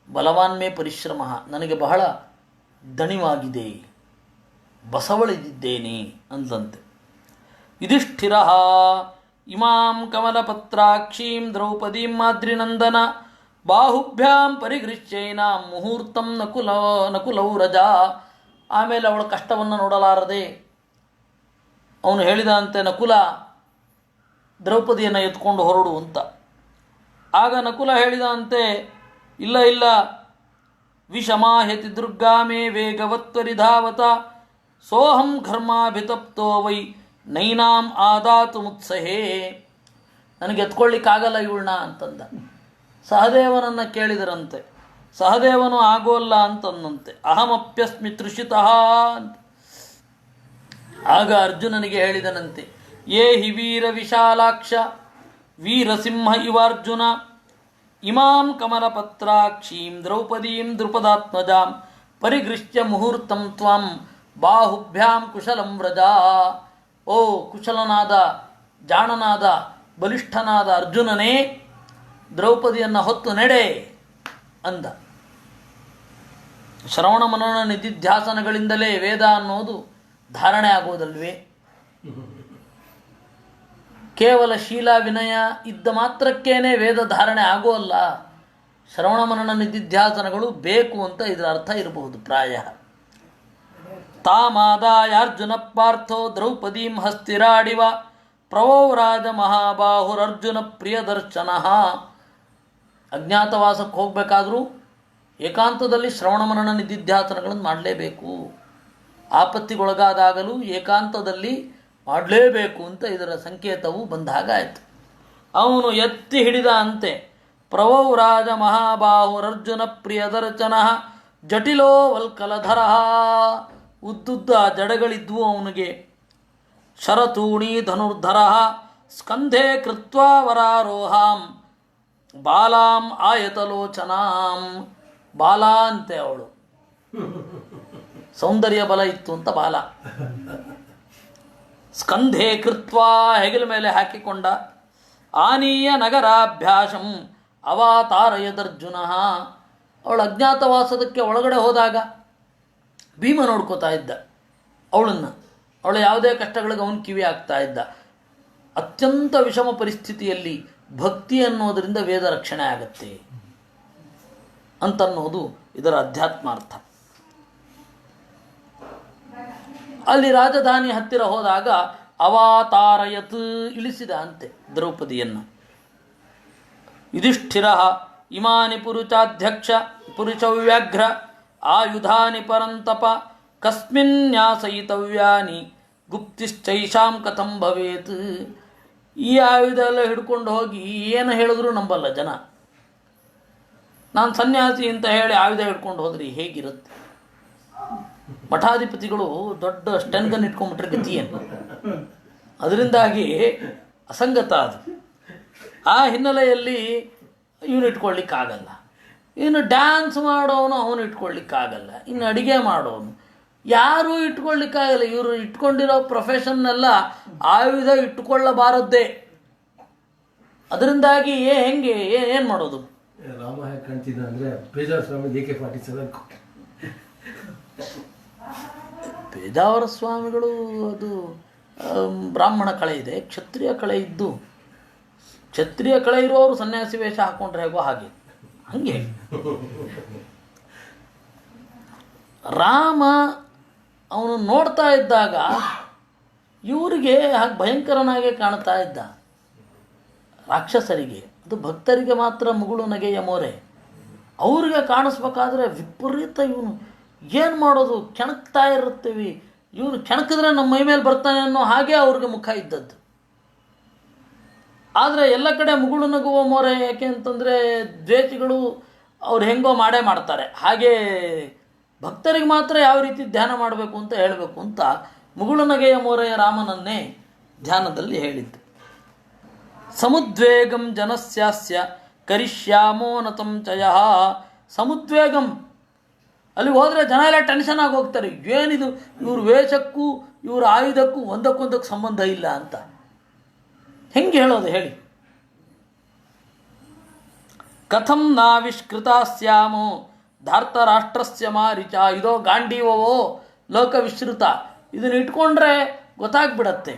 ಬಲವಾನ್ ಮೇ ಪರಿಶ್ರಮ, ನನಗೆ ಬಹಳ ದಣಿವಾಗಿದೆ, ಬಸವಳಿದಿದ್ದೇನೆ ಅಂದಂತೆ. ಯುಧಿಷ್ಠಿರ ಇಮಾಂ ಕಮಲಪತ್ರಾಕ್ಷೀಂ ದ್ರೌಪದೀಂ ಮಾದ್ರಿನಂದನ ಬಾಹುಭ್ಯಾಂ ಪರಿಗೃಹ್ಯೈನಾಂ ಮುಹೂರ್ತಂ ನಕುಲೌ ರಜಾ. ಆಮೇಲೆ ಅವಳ ಕಷ್ಟವನ್ನು ನೋಡಲಾರದೆ ಅವನು ಹೇಳಿದಂತೆ ನಕುಲ ದ್ರೌಪದಿಯನ್ನು ಎತ್ಕೊಂಡು ಹೊರಡು ಅಂತ. ಆಗ ನಕುಲ ಹೇಳಿದಂತೆ ಇಲ್ಲ ವಿಷಮಾಹ್ಯತಿ ದುರ್ಗಾಮೇ ವೇಗವತ್ವರಿಧಾವತ ಸೋಹಂ ಘರ್ಮಾಭಿತಪ್ತೋ ವೈ ನೈನಾಂ ಆದಾತು ಮುತ್ಸಹೇ. ನನಗೆ ಎತ್ಕೊಳ್ಳಿಕ್ಕಾಗಲ್ಲ ಇವಳನ್ನ ಅಂತಂದ. ಸಹದೇವನನ್ನು ಕೇಳಿದರಂತೆ. ಸಹದೇವನು ಆಗೋಲ್ಲ ಅಂತಂದಂತೆ. ಅಹಮಪ್ಯಸ್ಮಿ ತೃಷಿತಃ ಅಂತ. ಆಗ ಅರ್ಜುನನಿಗೆ ಹೇಳಿದನಂತೆ, ಯೇ ಹಿ ವೀರ ವಿಶಾಲಾಕ್ಷ ವೀರಸಿಂಹ ಇವಾರ್ಜುನ ಇಮಾಂ ಕಮಲಪತ್ರಾಕ್ಷೀಂ ದ್ರೌಪದೀಂ ದೃಪದಾತ್ಮಜಾಂ ಪರಿಗೃಹ್ಯ ಮುಹೂರ್ತಂ ತ್ವಾಂ ಬಾಹುಭ್ಯಾಂ ಕುಶಲಂ ವ್ರಜಾ. ಓ ಕುಶಲನಾದ ಜಾಣನಾದ ಬಲಿಷ್ಠನಾದ ಅರ್ಜುನನೇ, ದ್ರೌಪದಿಯನ್ನು ಹೊತ್ತು ನಡೆ ಅಂದ. ಶ್ರವಣ ಮನನ ನಿಧಿಧ್ಯಾಸನಗಳಿಂದಲೇ ವೇದ ಅನ್ನೋದು ಧಾರಣೆ ಆಗೋದಲ್ವೇ? ಕೇವಲ ಶೀಲ ವಿನಯ ಇದ್ದ ಮಾತ್ರಕ್ಕೇನೆ ವೇದ ಧಾರಣೆ ಆಗೋಲ್ಲ. ಶ್ರವಣ ಮನನ ನಿಧಿಧ್ಯಾಸನಗಳು ಬೇಕು ಅಂತ ಇದರ ಅರ್ಥ ಇರಬಹುದು ಪ್ರಾಯ. ತಾಮಾದಾಯಾರ್ಜುನ ಪಾರ್ಥೋ ದ್ರೌಪದೀಂ ಹಸ್ತಿರಾಡಿವ ಪ್ರವೋ ರಾಜ ಮಹಾಬಾಹುರರ್ಜುನ ಪ್ರಿಯದರ್ಶನ. ಅಜ್ಞಾತವಾಸಕ್ಕೆ ಹೋಗಬೇಕಾದ್ರೂ ಏಕಾಂತದಲ್ಲಿ ಶ್ರವಣ ಮನನ ನಿಧಿಧ್ಯಾಸನಗಳನ್ನು ಮಾಡಲೇಬೇಕು. ಆಪತ್ತಿಗೊಳಗಾದಾಗಲೂ ಏಕಾಂತದಲ್ಲಿ ಮಾಡಲೇಬೇಕು ಅಂತ ಇದರ ಸಂಕೇತವು ಬಂದ ಹಾಗಾಯಿತು. ಅವನು ಎತ್ತಿ ಹಿಡಿದ ಅಂತೆ. ಪ್ರವೌ ರಾಜ ಮಹಾಬಾಹುರರ್ಜುನ ಪ್ರಿಯದರ್ಶನ ಜಟಿಲೋ ವಲ್ಕಲಧರ. ಉದ್ದುದ್ದ ಜಡಗಳಿದ್ವು ಅವನಿಗೆ. ಶರತೂಣಿ ಧನುರ್ಧರ ಸ್ಕಂಧೆ ಕೃತ್ವಾ ವರಾರೋಹಾಂ ಬಾಲಾಂ ಆಯತಲೋಚನಾಂ. ಬಾಲ ಅಂತೆ ಅವಳು, ಸೌಂದರ್ಯ ಬಲ ಇತ್ತು ಅಂತ ಬಾಲ. ಸ್ಕಂಧೆ ಕೃತ್ವಾ ಹೆಗಲ ಮೇಲೆ ಹಾಕಿಕೊಂಡ. ಆನೀಯ ನಗರಾಭ್ಯಾಸಂ ಅವಾತಾರಯದರ್ಜುನ. ಅವಳು ಅಜ್ಞಾತವಾಸದಕ್ಕೆ ಒಳಗಡೆ ಹೋದಾಗ ಭೀಮ ನೋಡ್ಕೋತಾ ಇದ್ದ ಅವಳನ್ನು. ಅವಳ ಯಾವುದೇ ಕಷ್ಟಗಳಿಗೆ ಅವನು ಕಿವಿ ಆಗ್ತಾ ಇದ್ದ. ಅತ್ಯಂತ ವಿಷಮ ಪರಿಸ್ಥಿತಿಯಲ್ಲಿ ಭಕ್ತಿ ಅನ್ನೋದರಿಂದ ವೇದ ರಕ್ಷಣೆ ಆಗತ್ತೆ ಅಂತನ್ನೋದು ಇದರ ಅಧ್ಯಾತ್ಮಾರ್ಥ. ಅಲ್ಲಿ ರಾಜಧಾನಿ ಹತ್ತಿರ ಹೋದಾಗ ಅವಾತಾರಯತ್ ಇಳಿಸಿದ ಅಂತೆ ದ್ರೌಪದಿಯನ್ನು. ಯುಧಿಷ್ಠಿರ ಇಮಾನಿ ಪುರುಷಾಧ್ಯಕ್ಷ ಪುರುಷವ್ಯಾಘ್ರ ಆಯುಧಾನಿ ಪರಂತಪ ಕಸ್ಮಿನ್ಯಾಸಯಿತವ್ಯಾನಿ ಗುಪ್ತಿಶ್ಚೈಷಾಂ ಕಥಂ ಭವೇತ್. ಈ ಆಯುಧ ಎಲ್ಲ ಹಿಡ್ಕೊಂಡು ಹೋಗಿ ಏನು ಹೇಳಿದ್ರು ನಂಬಲ್ಲ ಜನ. ನಾನು ಸನ್ಯಾಸಿ ಅಂತ ಹೇಳಿ ಆಯುಧ ಹಿಡ್ಕೊಂಡು ಹೋದ್ರಿ ಹೇಗಿರುತ್ತೆ? ಮಠಾಧಿಪತಿಗಳು ದೊಡ್ಡ ಸ್ಟೆನ್ಗನ್ ಇಟ್ಕೊಂಡ್ಬಿಟ್ರೆ ಗತಿಯನ್ನು. ಅದರಿಂದಾಗಿ ಅಸಂಗತ ಅದು. ಆ ಹಿನ್ನೆಲೆಯಲ್ಲಿ ಇವನು ಇಟ್ಕೊಳ್ಳಿಕ್ಕಾಗಲ್ಲ. ಇನ್ನು ಡ್ಯಾನ್ಸ್ ಮಾಡೋನು ಅವನು ಇಟ್ಕೊಳ್ಳಿಕ್ಕಾಗಲ್ಲ. ಇನ್ನು ಅಡುಗೆ ಮಾಡೋನು ಯಾರೂ ಇಟ್ಕೊಳ್ಳಿಕ್ಕಾಗಲ್ಲ. ಇವರು ಇಟ್ಕೊಂಡಿರೋ ಪ್ರೊಫೆಷನ್ನೆಲ್ಲ ಆಯುಧ ಇಟ್ಟುಕೊಳ್ಳಬಾರದ್ದೇ. ಅದರಿಂದಾಗಿ ಹೆಂಗೆ ಏನು ಮಾಡೋದು? ರಾಮ ಹೇಗೆ ಕಾಣ್ತಿದ್ದ ಅಂದರೆ ಪೇಜಾವರ ಸ್ವಾಮಿ AK-47 ಪೇಜಾವರ ಸ್ವಾಮಿಗಳು ಅದು ಬ್ರಾಹ್ಮಣ ಕಳೆ ಇದೆ, ಕ್ಷತ್ರಿಯ ಕಳೆ ಇದ್ದು, ಕ್ಷತ್ರಿಯ ಕಳೆ ಇರೋರು ಸನ್ಯಾಸಿ ವೇಷ ಹಾಕೊಂಡ್ರೆ ಹೇಗೋ ಹಾಗೆ ಹಂಗೆ. ರಾಮ ಅವನು ನೋಡ್ತಾ ಇದ್ದಾಗ ಇವರಿಗೆ ಹಾಗೆ ಭಯಂಕರನಾಗೆ ಕಾಣ್ತಾ ಇದ್ದ. ರಾಕ್ಷಸರಿಗೆ ಅದು, ಭಕ್ತರಿಗೆ ಮಾತ್ರ ಮುಗುಳು ನಗೆಯ ಮೋರೆ. ಅವ್ರಿಗೆ ಕಾಣಿಸ್ಬೇಕಾದ್ರೆ ವಿಪರೀತ ಇವನು ಏನು ಮಾಡೋದು, ಕೆಣಕ್ತಾ ಇರುತ್ತೇವೆ, ಇವನು ಕೆಣಕಿದ್ರೆ ನಮ್ಮ ಮೈ ಮೇಲೆ ಬರ್ತಾನೆ ಅನ್ನೋ ಹಾಗೆ ಅವ್ರಿಗೆ ಮುಖ ಇದ್ದದ್ದು. ಆದರೆ ಎಲ್ಲ ಕಡೆ ಮುಗುಳು ನಗುವ ಮೋರೆ. ಯಾಕೆ ಅಂತಂದರೆ ದ್ವೇಷಿಗಳು ಅವ್ರು ಹೆಂಗೋ ಮಾಡೇ ಮಾಡ್ತಾರೆ. ಹಾಗೆ ಭಕ್ತರಿಗೆ ಮಾತ್ರ ಯಾವ ರೀತಿ ಧ್ಯಾನ ಮಾಡಬೇಕು ಅಂತ ಹೇಳಬೇಕು ಅಂತ ಮುಗುಳು ನಗೆಯ ಮೋರೆಯ ರಾಮನನ್ನೇ ಧ್ಯಾನದಲ್ಲಿ ಹೇಳಿದ್ದು. ಸಮುದ್ವೇಗಂ ಜನಸ್ಯಾಸ್ಯ ಕರಿಷ್ಯಾಮೋ ನತಂ ಚಯ. ಸಮುದ್ವೇಗಂ, ಅಲ್ಲಿ ಹೋದರೆ ಜನ ಎಲ್ಲ ಟೆನ್ಷನ್ ಆಗಿ ಹೋಗ್ತಾರೆ. ಏನಿದು ಇವ್ರ ವೇಷಕ್ಕೂ ಇವ್ರ ಆಯುಧಕ್ಕೂ ಒಂದಕ್ಕೊಂದಕ್ಕೆ ಸಂಬಂಧ ಇಲ್ಲ ಅಂತ ಹೆಂಗೆ ಹೇಳೋದು ಹೇಳಿ? ಕಥಂ ನಾವಿಷ್ಕೃತಾಸ್ಯಾಮೋ ಧಾರ್ತರಾಷ್ಟ್ರಸ್ಯ ಮಾರಿಚ. ಇದೋ ಗಾಂಡೀವವೋ ಲೋಕವಿಶ್ರುತ, ಇದನ್ನು ಇಟ್ಕೊಂಡ್ರೆ ಗೊತ್ತಾಗ್ಬಿಡತ್ತೆ.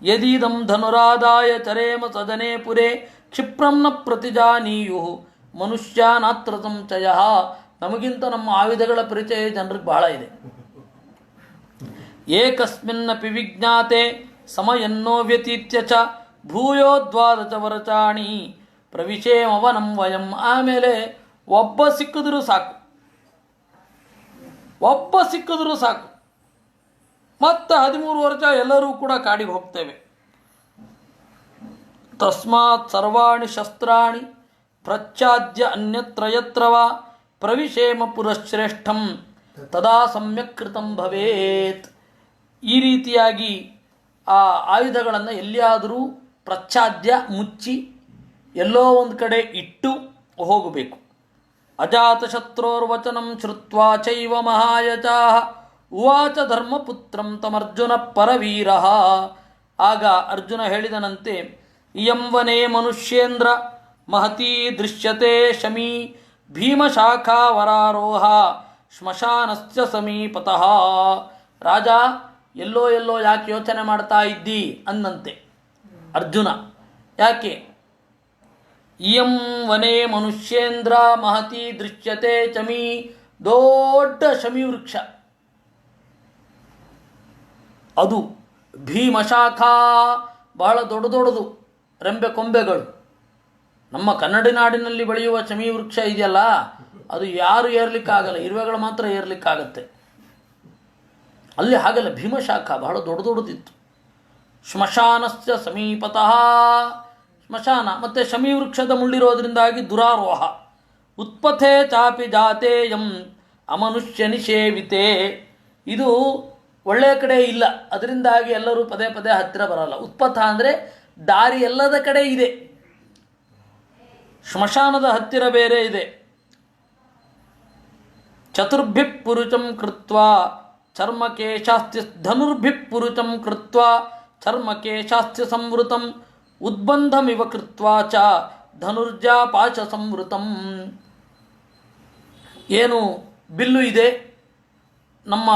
ಯದೀದಂ ಧನುರಾದಾಯ ಚರೇಮ ಸದನೆ ಪುರೇ ಕ್ಷಿಪ್ರಂ ನ ಪ್ರತಿಜಾನೀಯು ಮನುಷ್ಯಾನಾತ್ರ ಸಂಚಯ. ನಮಗಿಂತ ನಮ್ಮ ಆಯುಧಗಳ ಪರಿಚಯ ಜನರಿಗೆ ಬಹಳ ಇದೆ. ಏಕಸ್ಮಿನ್ನಪಿ ವಿಜ್ಞಾತೆ ಸಮಯನ್ನೋ ವ್ಯತೀತ್ಯ ಚ ಭೂಯೋದ್ವಾದ ವರಚಾಣಿ ಪ್ರವಿಶೇಮವನಂ ವಯಂ. ಆಮೇಲೆ ಒಬ್ಬ ಸಿಕ್ಕಿದ್ರೂ ಸಾಕು, ಒಬ್ಬ ಸಿಕ್ಕಿದ್ರೂ ಸಾಕು, ಮತ್ತೆ 13 ವರ್ಷ ಎಲ್ಲರೂ ಕೂಡ ಕಾಡಿಗೆ ಹೋಗ್ತೇವೆ. ತಸ್ಮಾತ್ ಸರ್ವಾಣಿ ಶಸ್ತ್ರಾಣಿ ಪ್ರಚ್ಛಾದ್ಯ ಅನ್ಯತ್ರ ಯತ್ರ ವಾ ಪ್ರವಿಶೇಮ ಪುರಶ್ರೇಷ್ಠಂ ತದಾ ಸಮ್ಯಕ್ ಕೃತಂ ಭವೇತ್. ಈ ರೀತಿಯಾಗಿ ಆ ಆಯುಧಗಳನ್ನು ಎಲ್ಲಿಯಾದರೂ ಪ್ರಚ್ಛಾದ್ಯ ಮುಚ್ಚಿ ಎಲ್ಲೋ ಒಂದು ಕಡೆ ಇಟ್ಟು ಹೋಗಬೇಕು. ಅಜಾತಶತ್ರೋರ್ವಚನಂ ಶ್ರುತ್ವಾ ಚೈವ ಮಹಾಯಚಾಃ ಉವಾಚ ಧರ್ಮಪುತ್ರಂ ತಮರ್ಜುನ ಪರವೀರಃ. ಆಗ ಅರ್ಜುನ ಹೇಳಿದನಂತೆ, ಇಯಂ ವನೇ ಮನುಷ್ಯೇಂದ್ರ ಮಹತೀ ದೃಶ್ಯತೆ ಶಮೀ ಭೀಮಶಾಖಾ ವರಾರೋಹ ಶ್ಮಶಾನಸ್ಯ ಸಮೀಪತಃ. ರಾಜ, ಎಲ್ಲೋ ಎಲ್ಲೋ ಯಾಕೆ ಯೋಚನೆ ಮಾಡ್ತಾ ಇದ್ದಿ ಅನ್ನಂತೆ ಅರ್ಜುನ. ಯಾಕೆ? ಇಯಂ ವನೇ ಮನುಷ್ಯೇಂದ್ರ ಮಹತಿ ದೃಶ್ಯತೆ ಚಮಿ. ದೊಡ್ಡ ಶಮಿ ವೃಕ್ಷ ಅದು. ಭೀಮಶಾಖಾ, ಬಹಳ ದೊಡ್ಡ ದೊಡ್ಡದು ರೆಂಬೆ ಕೊಂಬೆಗಳು. ನಮ್ಮ ಕನ್ನಡಿನಾಡಿನಲ್ಲಿ ಬೆಳೆಯುವ ಶಮಿ ವೃಕ್ಷ ಇದೆಯಲ್ಲ, ಅದು ಯಾರು ಏರ್ಲಿಕ್ಕಾಗಲ್ಲ, ಇರುವೆಗಳು ಮಾತ್ರ ಏರ್ಲಿಕ್ಕಾಗತ್ತೆ. ಅಲ್ಲಿ ಹಾಗಲ್ಲ, ಭೀಮಶಾಖಾ ಬಹಳ ದೊಡ್ಡ ದೊಡ್ಡದಿತ್ತು. ಶ್ಮಶಾನಸ್ಯ ಸಮೀಪತಃ, ಸ್ಮಶಾನ ಮತ್ತು ಶಮಿ ವೃಕ್ಷದ ಮುಳ್ಳಿರೋದ್ರಿಂದಾಗಿ ದುರಾರೋಹ. ಉತ್ಪಥೆ ಚಾಪಿ ಜಾತೇಯಂ ಅಮನುಷ್ಯ ನಿಷೇವಿತೆ. ಇದು ಒಳ್ಳೆಯ ಕಡೆ ಇಲ್ಲ, ಅದರಿಂದಾಗಿ ಎಲ್ಲರೂ ಪದೇ ಪದೇ ಹತ್ತಿರ ಬರಲ್ಲ. ಉತ್ಪಥ ಅಂದರೆ ದಾರಿ ಎಲ್ಲದ ಕಡೆ ಇದೆ, ಸ್ಮಶಾನದ ಹತ್ತಿರ ಬೇರೆ ಇದೆ. ಚತುರ್ಭಿ ಪುರುಷಂ ಕೃತ್ವಾ ಚರ್ಮಕೇಶಾಸ್ತ್ಯ ಧನುರ್ಭಿ ಪುರುಷಂ ಕೃತ್ವಾ ಚರ್ಮಕೇಶಾಸ್ತ್ಯ ಸಂವೃತಂ ಉದ್ಬಂಧಮಿವ ಕೃತ್ವಾ ಚ ಧನುರ್ಜಾ ಪಾಶ ಸಂವೃತಂ. ಏನು ಬಿಲ್ಲು ಇದೆ, ನಮ್ಮ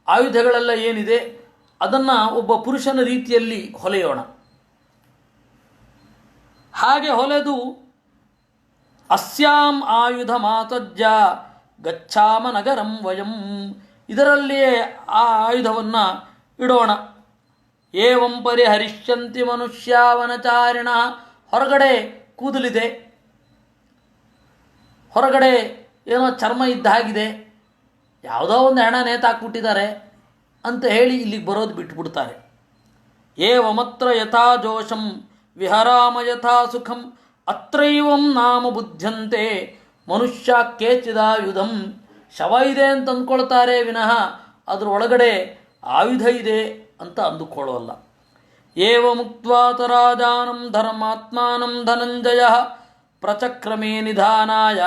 ಆಯುಧಗಳೆಲ್ಲ ಏನಿದೆ, ಅದನ್ನು ಒಬ್ಬ ಪುರುಷನ ರೀತಿಯಲ್ಲಿ ಹೊಲೆಯೋಣ. ಹಾಗೆ ಹೊಲೆದು ಅಸ್ಯಾಂ ಆಯುಧ ಮಾತಜ್ಜ ಗಚ್ಛಾಮ ನಗರಂ ವಯಂ. ಇದರಲ್ಲಿಯೇ ಆ ಆಯುಧವನ್ನು ಇಡೋಣ. ಏವಂ ಪರಿಹರಿಷ್ಯಂತಿ ಮನುಷ್ಯಾವನಚಾರಿಣ. ಹೊರಗಡೆ ಕೂದಲಿದೆ, ಹೊರಗಡೆ ಏನೋ ಚರ್ಮ ಇದ್ದ ಹಾಗಿದೆ, ಯಾವುದೋ ಒಂದು ಹೆಣ ನೇತಾಕ್ಬಿಟ್ಟಿದ್ದಾರೆ ಅಂತ ಹೇಳಿ ಇಲ್ಲಿಗೆ ಬರೋದು ಬಿಟ್ಬಿಡ್ತಾರೆ. ಏವಮತ್ರ ಯಥಾ ಜೋಷಂ ವಿಹರಾಮ ಯಥಾ ಸುಖಂ ಅತ್ರೈವಂ ನಾಮ ಬುದ್ಧ್ಯಂತೆ ಮನುಷ್ಯ ಕೇಚಿದಾಯುಧಂ. ಶವ ಇದೆ ಅಂತ ಅಂದ್ಕೊಳ್ತಾರೆ ವಿನಃ ಅದರ ಒಳಗಡೆ ಆಯುಧ ಇದೆ ಅಂತ ಅಂದುಕೊಳ್ಳೋಲ್ಲ. ಏವಮುಕ್ತ್ವಾ ರಾಜಾನಂ ಧರ್ಮಾತ್ಮಾನಂ ಧನಂಜಯಃ ಪ್ರಚಕ್ರಮೇ ನಿಧಾನಾಯ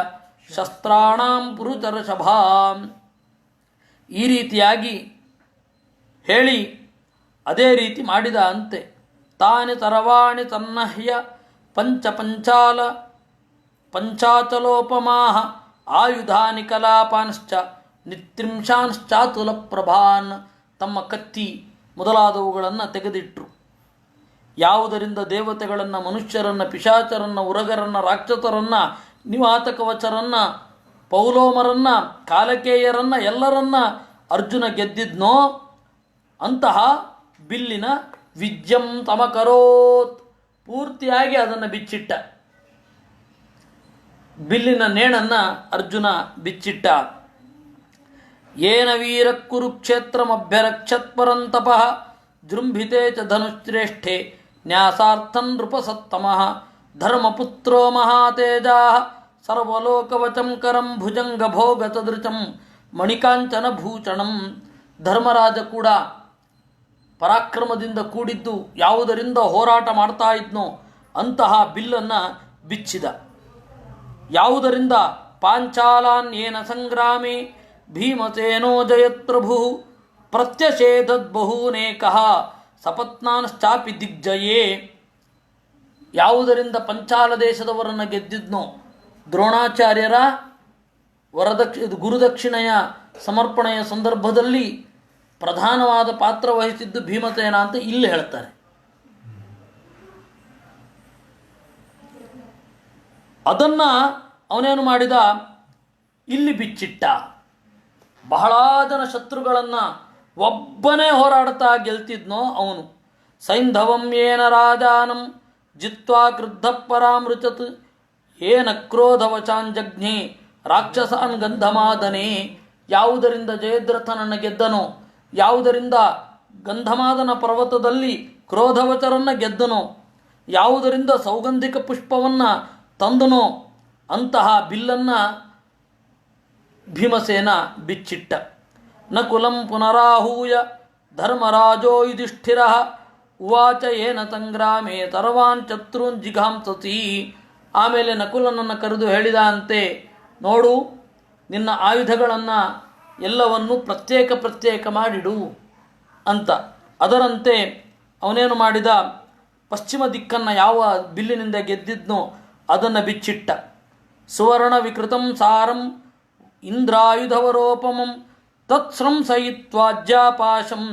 ಶಸ್ತ್ರಾಣಾಂ ಪುರುಚರಷಭಾಂ. ಈ ರೀತಿಯಾಗಿ ಹೇಳಿ ಅದೇ ರೀತಿ ಮಾಡಿದ ಅಂತೆ. ತಾನಿ ತರವಾಣಿ ತನ್ನಹ್ಯ ಪಂಚಾಚಲೋಪಮಾಹ ಆಯುಧಾನಿ ಕಲಾಪಾಂಶ್ಚ ನಿತ್ರಿಂಶಾಂಶ್ಚಾತುಲ ಪ್ರಭಾನ್. ತಮ್ಮ ಕತ್ತಿ ಮೊದಲಾದವುಗಳನ್ನು ತೆಗೆದಿಟ್ಟರು. ಯಾವುದರಿಂದ ದೇವತೆಗಳನ್ನು, ಮನುಷ್ಯರನ್ನು, ಪಿಶಾಚರನ್ನು, ಉರಗರನ್ನು, ರಾಕ್ಷಸರನ್ನು, ನಿವಾತಕವಚರನ್ನು, ಪೌಲೋಮರನ್ನು, ಕಾಲಕೇಯರನ್ನು ಎಲ್ಲರನ್ನ ಅರ್ಜುನ ಗೆದ್ದಿದ್ನೋ ಅಂತಹ ಬಿಲ್ಲಿನ ವಿಜ್ಯಂ ತಮಕರೋತ್, ಪೂರ್ತಿಯಾಗಿ ಅದನ್ನು ಬಿಚ್ಚಿಟ್ಟ. ಬಿಲ್ಲಿನ ನೇಣನ್ನು ಅರ್ಜುನ ಬಿಚ್ಚಿಟ್ಟ. ಏನ ವೀರ ಕುರುಕ್ಷೇತ್ರಮಭ್ಯರಕ್ಷತ್ ಪರಂತಪಃ ಜೃಂಭಿತೆ ಚ ಧನುಶ್ರೇಷ್ಠೆ ನ್ಯಾಸಾರ್ಥನ್ ನೃಪಸತ್ತಮಃ ಧರ್ಮಪುತ್ರೋ ಮಹಾತೇಜಾ ಸರ್ವಲೋಕವಚಂ ಕರಂ ಭುಜಂಗಭೋಗ ತದೃಚಂ ಮಣಿಕಾಂಚನ ಭೂಷಣಂ. ಧರ್ಮರಾಜ ಕೂಡ ಪರಾಕ್ರಮದಿಂದ ಕೂಡಿದ್ದು ಯಾವುದರಿಂದ ಹೋರಾಟ ಮಾಡ್ತಾ ಇದ್ನೋ ಅಂತಹ ಬಿಲ್ಲನ್ನು ಬಿಚ್ಚಿದ. ಯಾವುದರಿಂದ? ಪಾಂಚಾಲಾನ್ಯೇನ ಸಂಗ್ರಾಮೇ ಭೀಮಸೇನೋ ಜಯತ್ಪ್ರಭು ಪ್ರತ್ಯಷೇಧದ್ಬಹೂನೇಕಃ ಸಪತ್ನಾಂಶ್ಚಾಪಿ ದಿಗ್ಜಯೇ. ಯಾವುದರಿಂದ ಪಂಚಾಲ ದೇಶದವರನ್ನು ಗೆದ್ದಿದ್ನೋ, ದ್ರೋಣಾಚಾರ್ಯರ ಗುರುದಕ್ಷಿಣೆಯ ಸಮರ್ಪಣೆಯ ಸಂದರ್ಭದಲ್ಲಿ ಪ್ರಧಾನವಾದ ಪಾತ್ರ ವಹಿಸಿದ್ದು ಭೀಮಸೇನ ಅಂತ ಇಲ್ಲಿ ಹೇಳ್ತಾರೆ. ಅದನ್ನು ಅವನೇನು ಮಾಡಿದ? ಇಲ್ಲಿ ಬಿಚ್ಚಿಟ್ಟ. ಬಹಳ ಜನ ಶತ್ರುಗಳನ್ನು ಒಬ್ಬನೇ ಹೋರಾಡ್ತಾ ಗೆಲ್ತಿದ್ನೋ ಅವನು. ಸೈಂಧವಂ ಏನ ರಾಜಾನಂ ಜಿತ್ವಾ ಕ್ರುದ್ಧ ಪರಾಮೃಚತ್ ಏನ ಕ್ರೋಧವಚಾಂಜಜ್ಞೆ ರಾಕ್ಷಸಾನ್ ಗಂಧಮಾದನೆ. ಯಾವುದರಿಂದ ಜಯದ್ರಥನನ್ನು ಗೆದ್ದನೋ, ಯಾವುದರಿಂದ ಗಂಧಮಾದನ ಪರ್ವತದಲ್ಲಿ ಕ್ರೋಧವಚರನ್ನು ಗೆದ್ದನೋ, ಯಾವುದರಿಂದ ಸೌಗಂಧಿಕ ಪುಷ್ಪವನ್ನು ತಂದನೋ ಅಂತಹ ಬಿಲ್ಲನ್ನು ಭೀಮಸೇನ ಬಿಚ್ಚಿಟ್ಟ. ನಕುಲಂ ಪುನರಾಹೂಯ ಧರ್ಮರಾಜೋ ಯುಧಿಷ್ಠಿರಃ ಉವಾಚ ಏನ ಸಂಗ್ರಾಮೇ ತರವಾನ್ ಚತುರೂನ್ ಜಿಘಾಂಸಸಿ. ಆಮೇಲೆ ನಕುಲನನ್ನು ಕರೆದು ಹೇಳಿದ ಅಂತೆ, ನೋಡು, ನಿನ್ನ ಆಯುಧಗಳನ್ನು ಎಲ್ಲವನ್ನೂ ಪ್ರತ್ಯೇಕ ಮಾಡಿಡು ಅಂತ. ಅದರಂತೆ ಅವನೇನು ಮಾಡಿದ? ಪಶ್ಚಿಮ ದಿಕ್ಕನ್ನು ಯಾವ ಬಿಲ್ಲಿನಿಂದ ಗೆದ್ದಿದ್ನೋ ಅದನ್ನು ಬಿಚ್ಚಿಟ್ಟ. ಸುವರ್ಣ ವಿಕೃತಂ ಸಾರಂ ಇಂದ್ರಾಯುಧವರೋಪಮಂ ತತ್ಸ್ರಂಸಯಿತ್ವಾಜ್ಯಾಪಾಶಂ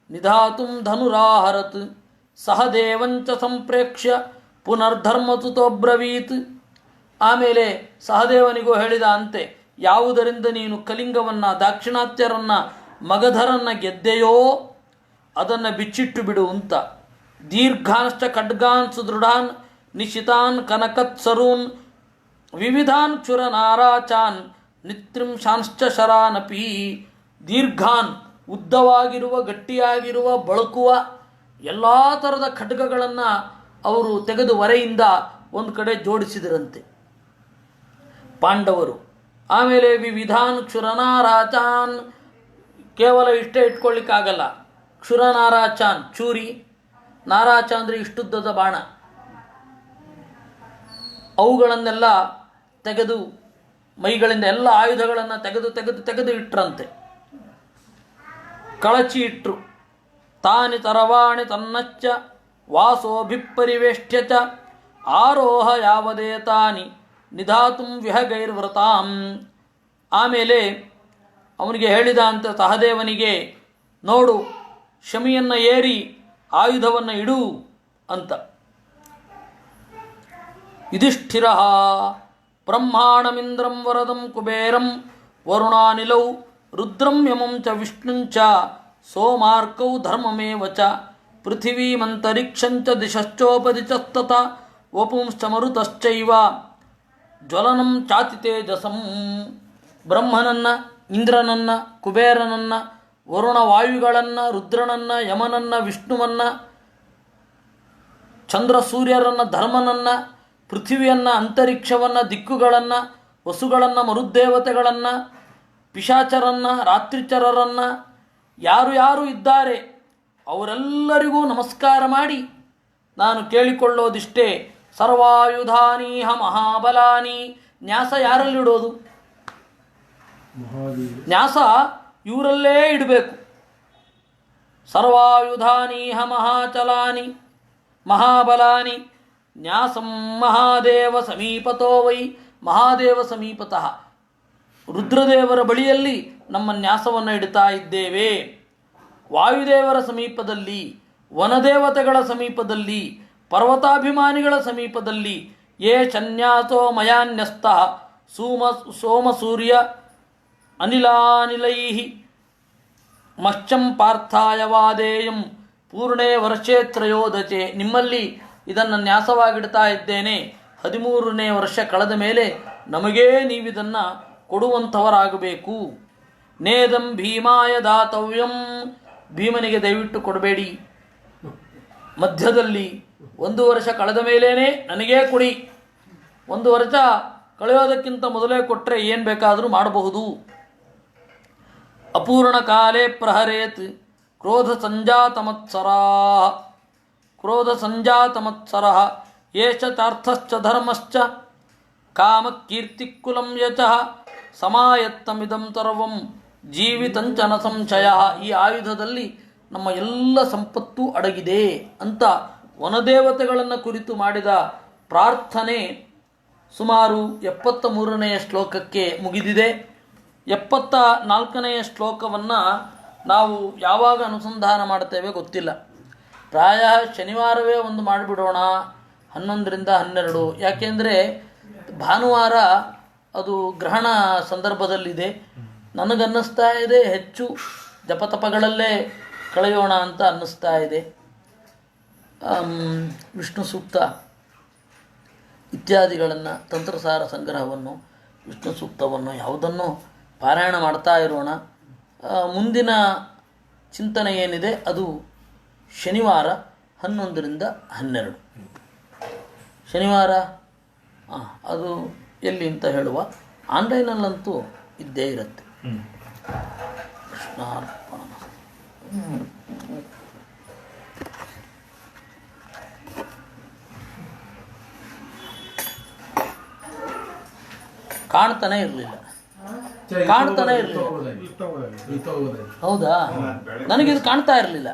ನಿಧಾತುಂ ಧನುರಾಹರತ್ ಸಹದೇವಂಚ ಸಂಪ್ರೇಕ್ಷ್ಯ ಪುನರ್ಧರ್ಮಸುತೋಬ್ರವೀತ್. ಆಮೇಲೆ ಸಹದೇವನಿಗೂ ಹೇಳಿದ ಅಂತೆ, ಯಾವುದರಿಂದ ನೀನು ಕಲಿಂಗವನ್ನು, ದಾಕ್ಷಿಣಾತ್ಯರನ್ನು, ಮಗಧರನ್ನು ಗೆದ್ದೆಯೋ ಅದನ್ನು ಬಿಚ್ಚಿಟ್ಟು ಬಿಡು ಅಂತ. ದೀರ್ಘಾಂಶ್ಚ ಖಡ್ಗಾನ್ ಸುದೃಢಾನ್ ನಿಶಿತಾನ್ ಕನಕತ್ಸರೂನ್ ವಿವಿಧಾನ್ ಕ್ಷುರನಾರಾಚಾನ್ ನಿತ್ರಿಂಶಾಂಶ್ಚ ಶರಾನಪಿ. ದೀರ್ಘಾನ್, ಉದ್ದವಾಗಿರುವ, ಗಟ್ಟಿಯಾಗಿರುವ, ಬಳಕುವ ಎಲ್ಲ ಥರದ ಖಡ್ಗಗಳನ್ನು ಅವರು ತೆಗೆದು ವರೆಯಿಂದ ಒಂದು ಕಡೆ ಜೋಡಿಸಿದರಂತೆ ಪಾಂಡವರು. ಆಮೇಲೆ ವಿವಿಧಾನ್ ಕ್ಷುರನಾರಾಚಾನ್, ಕೇವಲ ಇಷ್ಟೇ ಇಟ್ಕೊಳ್ಳಿಕ್ಕಾಗಲ್ಲ. ಕ್ಷುರನಾರಾಚಾನ್ ಚೂರಿ, ನಾರಾಚ ಅಂದರೆ ಇಷ್ಟುದ್ದದ ಬಾಣ, ಅವುಗಳನ್ನೆಲ್ಲ ತೆಗೆದು ಮೈಗಳಿಂದ ಎಲ್ಲ ಆಯುಧಗಳನ್ನು ತೆಗೆದು ಇಟ್ರಂತೆ. ಕಳಚಿ ಇಟ್ರು. ತಾನಿ ತರವಾಣಿ ತನ್ನಚ್ಚ ವಾಸೋಭಿಪರಿವೇಷ್ಟ್ಯ ಚ ಆರೋಹ ಯಾವದೇ ತಾನಿ ನಿಧಾತುಂ ವಿಹಗೈರ್ವ್ರತಾಂ. ಆಮೇಲೆ ಅವನಿಗೆ ಹೇಳಿದ ಅಂತ ಸಹದೇವನಿಗೆ, ನೋಡು, ಶಮಿಯನ್ನು ಏರಿ ಆಯುಧವನ್ನು ಇಡು ಅಂತ. ಯುಧಿಷ್ಠಿರ ಬ್ರಹ್ಮಾಣಮಿಂದ್ರಂ ವರದಂ ಕುಬೇರಂ ವರುಣಾನಿಲೌ ರುದ್ರಂ ಯಮಂ ಚ ವಿಷ್ಣುಂಚ ಸೋಮಾರ್ಕೌ ಧರ್ಮಮೇವ ಚ ಪೃಥಿವೀಮಂತರಿಕ್ಷಂಚ ದಿಶಶ್ಚೋಪದಿಶಸ್ತತ ವಪುಂಶ್ಚ ಮರುತಶ್ಚೈವ ಜ್ವಲನಂ ಚಾತಿ ತೇಜಸಂ. ಬ್ರಹ್ಮನನ್ನು, ಇಂದ್ರನನ್ನು, ಕುಬೇರನನ್ನು, ವರುಣ ವಾಯುಗಳನ್ನು, ರುದ್ರನನ್ನು, ಯಮನನ್ನು, ವಿಷ್ಣುವನ್ನು, ಚಂದ್ರ ಸೂರ್ಯರನ್ನು, ಧರ್ಮನನ್ನು, ಪೃಥ್ವಿಯನ್ನು, ಅಂತರಿಕ್ಷವನ್ನು, ದಿಕ್ಕುಗಳನ್ನು, ವಸುಗಳನ್ನು, ಮರುದೇವತೆಗಳನ್ನು, ಪಿಶಾಚರನ್ನು, ರಾತ್ರಿಚರರನ್ನು, ಯಾರು ಇದ್ದಾರೆ ಅವರೆಲ್ಲರಿಗೂ ನಮಸ್ಕಾರ ಮಾಡಿ ನಾನು ಕೇಳಿಕೊಳ್ಳೋದಿಷ್ಟೇ, ಸರ್ವಾಯುಧಾನೀಹ ಮಹಾಬಲಾನಿ. ನ್ಯಾಸ ಯಾರಲ್ಲಿಡೋದು? ನ್ಯಾಸ ಇವರಲ್ಲೇ ಇಡಬೇಕು. ಸರ್ವಾಯುಧಾನೀಹ ಮಹಾಚಲಾನಿ ಮಹಾಬಲಾನಿ ನ್ಯಾಸಂ ಮಹಾದೇವ ಸಮೀಪತೋ ವೈ. ಮಹಾದೇವ ಸಮೀಪತಃ, ರುದ್ರದೇವರ ಬಳಿಯಲ್ಲಿ ನಮ್ಮ ನ್ಯಾಸವನ್ನು ಇಡ್ತಾ ಇದ್ದೇವೆ. ವಾಯುದೇವರ ಸಮೀಪದಲ್ಲಿ, ವನದೇವತೆಗಳ ಸಮೀಪದಲ್ಲಿ, ಪರ್ವತಾಭಿಮಾನಿಗಳ ಸಮೀಪದಲ್ಲಿ. ಯೇ ಛನ್ಯಾಸೋ ಮಯಾನ್ಯಸ್ತಃ ಸೋಮ ಸೂರ್ಯ ಅನಿಲಾನಿಲೈ ಮಶ್ಚಂ ಪಾರ್ಥಾಯ ವಾದೇಯಂ ಪೂರ್ಣೇ ವರ್ಷೇ ತ್ರಯೋದಚೆ. ನಿಮ್ಮಲ್ಲಿ ಇದನ್ನು ನ್ಯಾಸವಾಗಿಡ್ತಾ ಇದ್ದೇನೆ. 13ನೇ ವರ್ಷ ಕಳೆದ ಮೇಲೆ ನಮಗೇ ನೀವಿದನ್ನು ಕೊಡುವಂಥವರಾಗಬೇಕು. ನೇದಂ ಭೀಮಾಯ ದಾತವ್ಯಂ. ಭೀಮನಿಗೆ ದಯವಿಟ್ಟು ಕೊಡಬೇಡಿ. ಮಧ್ಯದಲ್ಲಿ 1 ವರ್ಷ ಕಳೆದ ಮೇಲೇ ನನಗೇ ಕೊಡಿ. 1 ವರ್ಷ ಕಳೆಯೋದಕ್ಕಿಂತ ಮೊದಲೇ ಕೊಟ್ಟರೆ ಏನು ಬೇಕಾದರೂ ಮಾಡಬಹುದು. ಅಪೂರ್ಣ ಕಾಲೇ ಪ್ರಹರೇತ್ ಕ್ರೋಧ ಸಂಜಾತಮತ್ಸರ ಏಷ ಚಾರ್ಥಶ್ಚ ಧರ್ಮಶ್ಚ ಕಾಮ ಕೀರ್ತಿಕುಲಂ ಯಚಃ ಸಮಾಯತ್ತಮಿದಂ ಸರ್ವಂ ಜೀವಿತಂಚನ ಸಂಶಯ. ಈ ಆಯುಧದಲ್ಲಿ ನಮ್ಮ ಎಲ್ಲ ಸಂಪತ್ತು ಅಡಗಿದೆ ಅಂತ ವನದೇವತೆಗಳನ್ನು ಕುರಿತು ಮಾಡಿದ ಪ್ರಾರ್ಥನೆ ಸುಮಾರು 73ನೇ ಶ್ಲೋಕಕ್ಕೆ ಮುಗಿದಿದೆ. 74ನೇ ಶ್ಲೋಕವನ್ನು ನಾವು ಯಾವಾಗ ಅನುಸಂಧಾನ ಮಾಡ್ತೇವೆ ಗೊತ್ತಿಲ್ಲ. ಪ್ರಾಯ ಶನಿವಾರವೇ ಒಂದು ಮಾಡಿಬಿಡೋಣ, 11ರಿಂದ 12. ಯಾಕೆಂದರೆ ಭಾನುವಾರ ಅದು ಗ್ರಹಣ ಸಂದರ್ಭದಲ್ಲಿದೆ. ನನಗನ್ನಿಸ್ತಾ ಇದೆ ಹೆಚ್ಚು ಜಪತಪಗಳಲ್ಲೇ ಕಳೆಯೋಣ ಅಂತ ಅನ್ನಿಸ್ತಾ ಇದೆ. ವಿಷ್ಣು ಸೂಕ್ತ ಇತ್ಯಾದಿಗಳನ್ನು, ತಂತ್ರಸಾರ ಸಂಗ್ರಹವನ್ನು, ವಿಷ್ಣು ಸೂಕ್ತವನ್ನು ಯಾವುದನ್ನು ಪಾರಾಯಣ ಮಾಡ್ತಾ ಇರೋಣ. ಮುಂದಿನ ಚಿಂತನೆ ಏನಿದೆ ಅದು ಶನಿವಾರ 11ರಿಂದ 12. ಶನಿವಾರ ಅದು ಎಲ್ಲಿ ಅಂತ ಹೇಳುವ, ಆನ್ಲೈನಲ್ಲಂತೂ ಇದ್ದೇ ಇರುತ್ತೆ. ಕೃಷ್ಣಾರ್ಪಣ. ಕಾಣ್ತಾನೆ ಇರಲಿಲ್ಲ. ಹೌದಾ? ನನಗಿದು ಕಾಣ್ತಾ ಇರಲಿಲ್ಲ.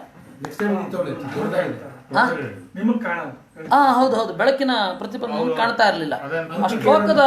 ಹೌದು ಹೌದು, ಬೆಳಕಿನ ಪ್ರತಿಫಲನ ಕಾಣ್ತಾ ಇರಲಿಲ್ಲ. ಆ ಶ್ಲೋಕದ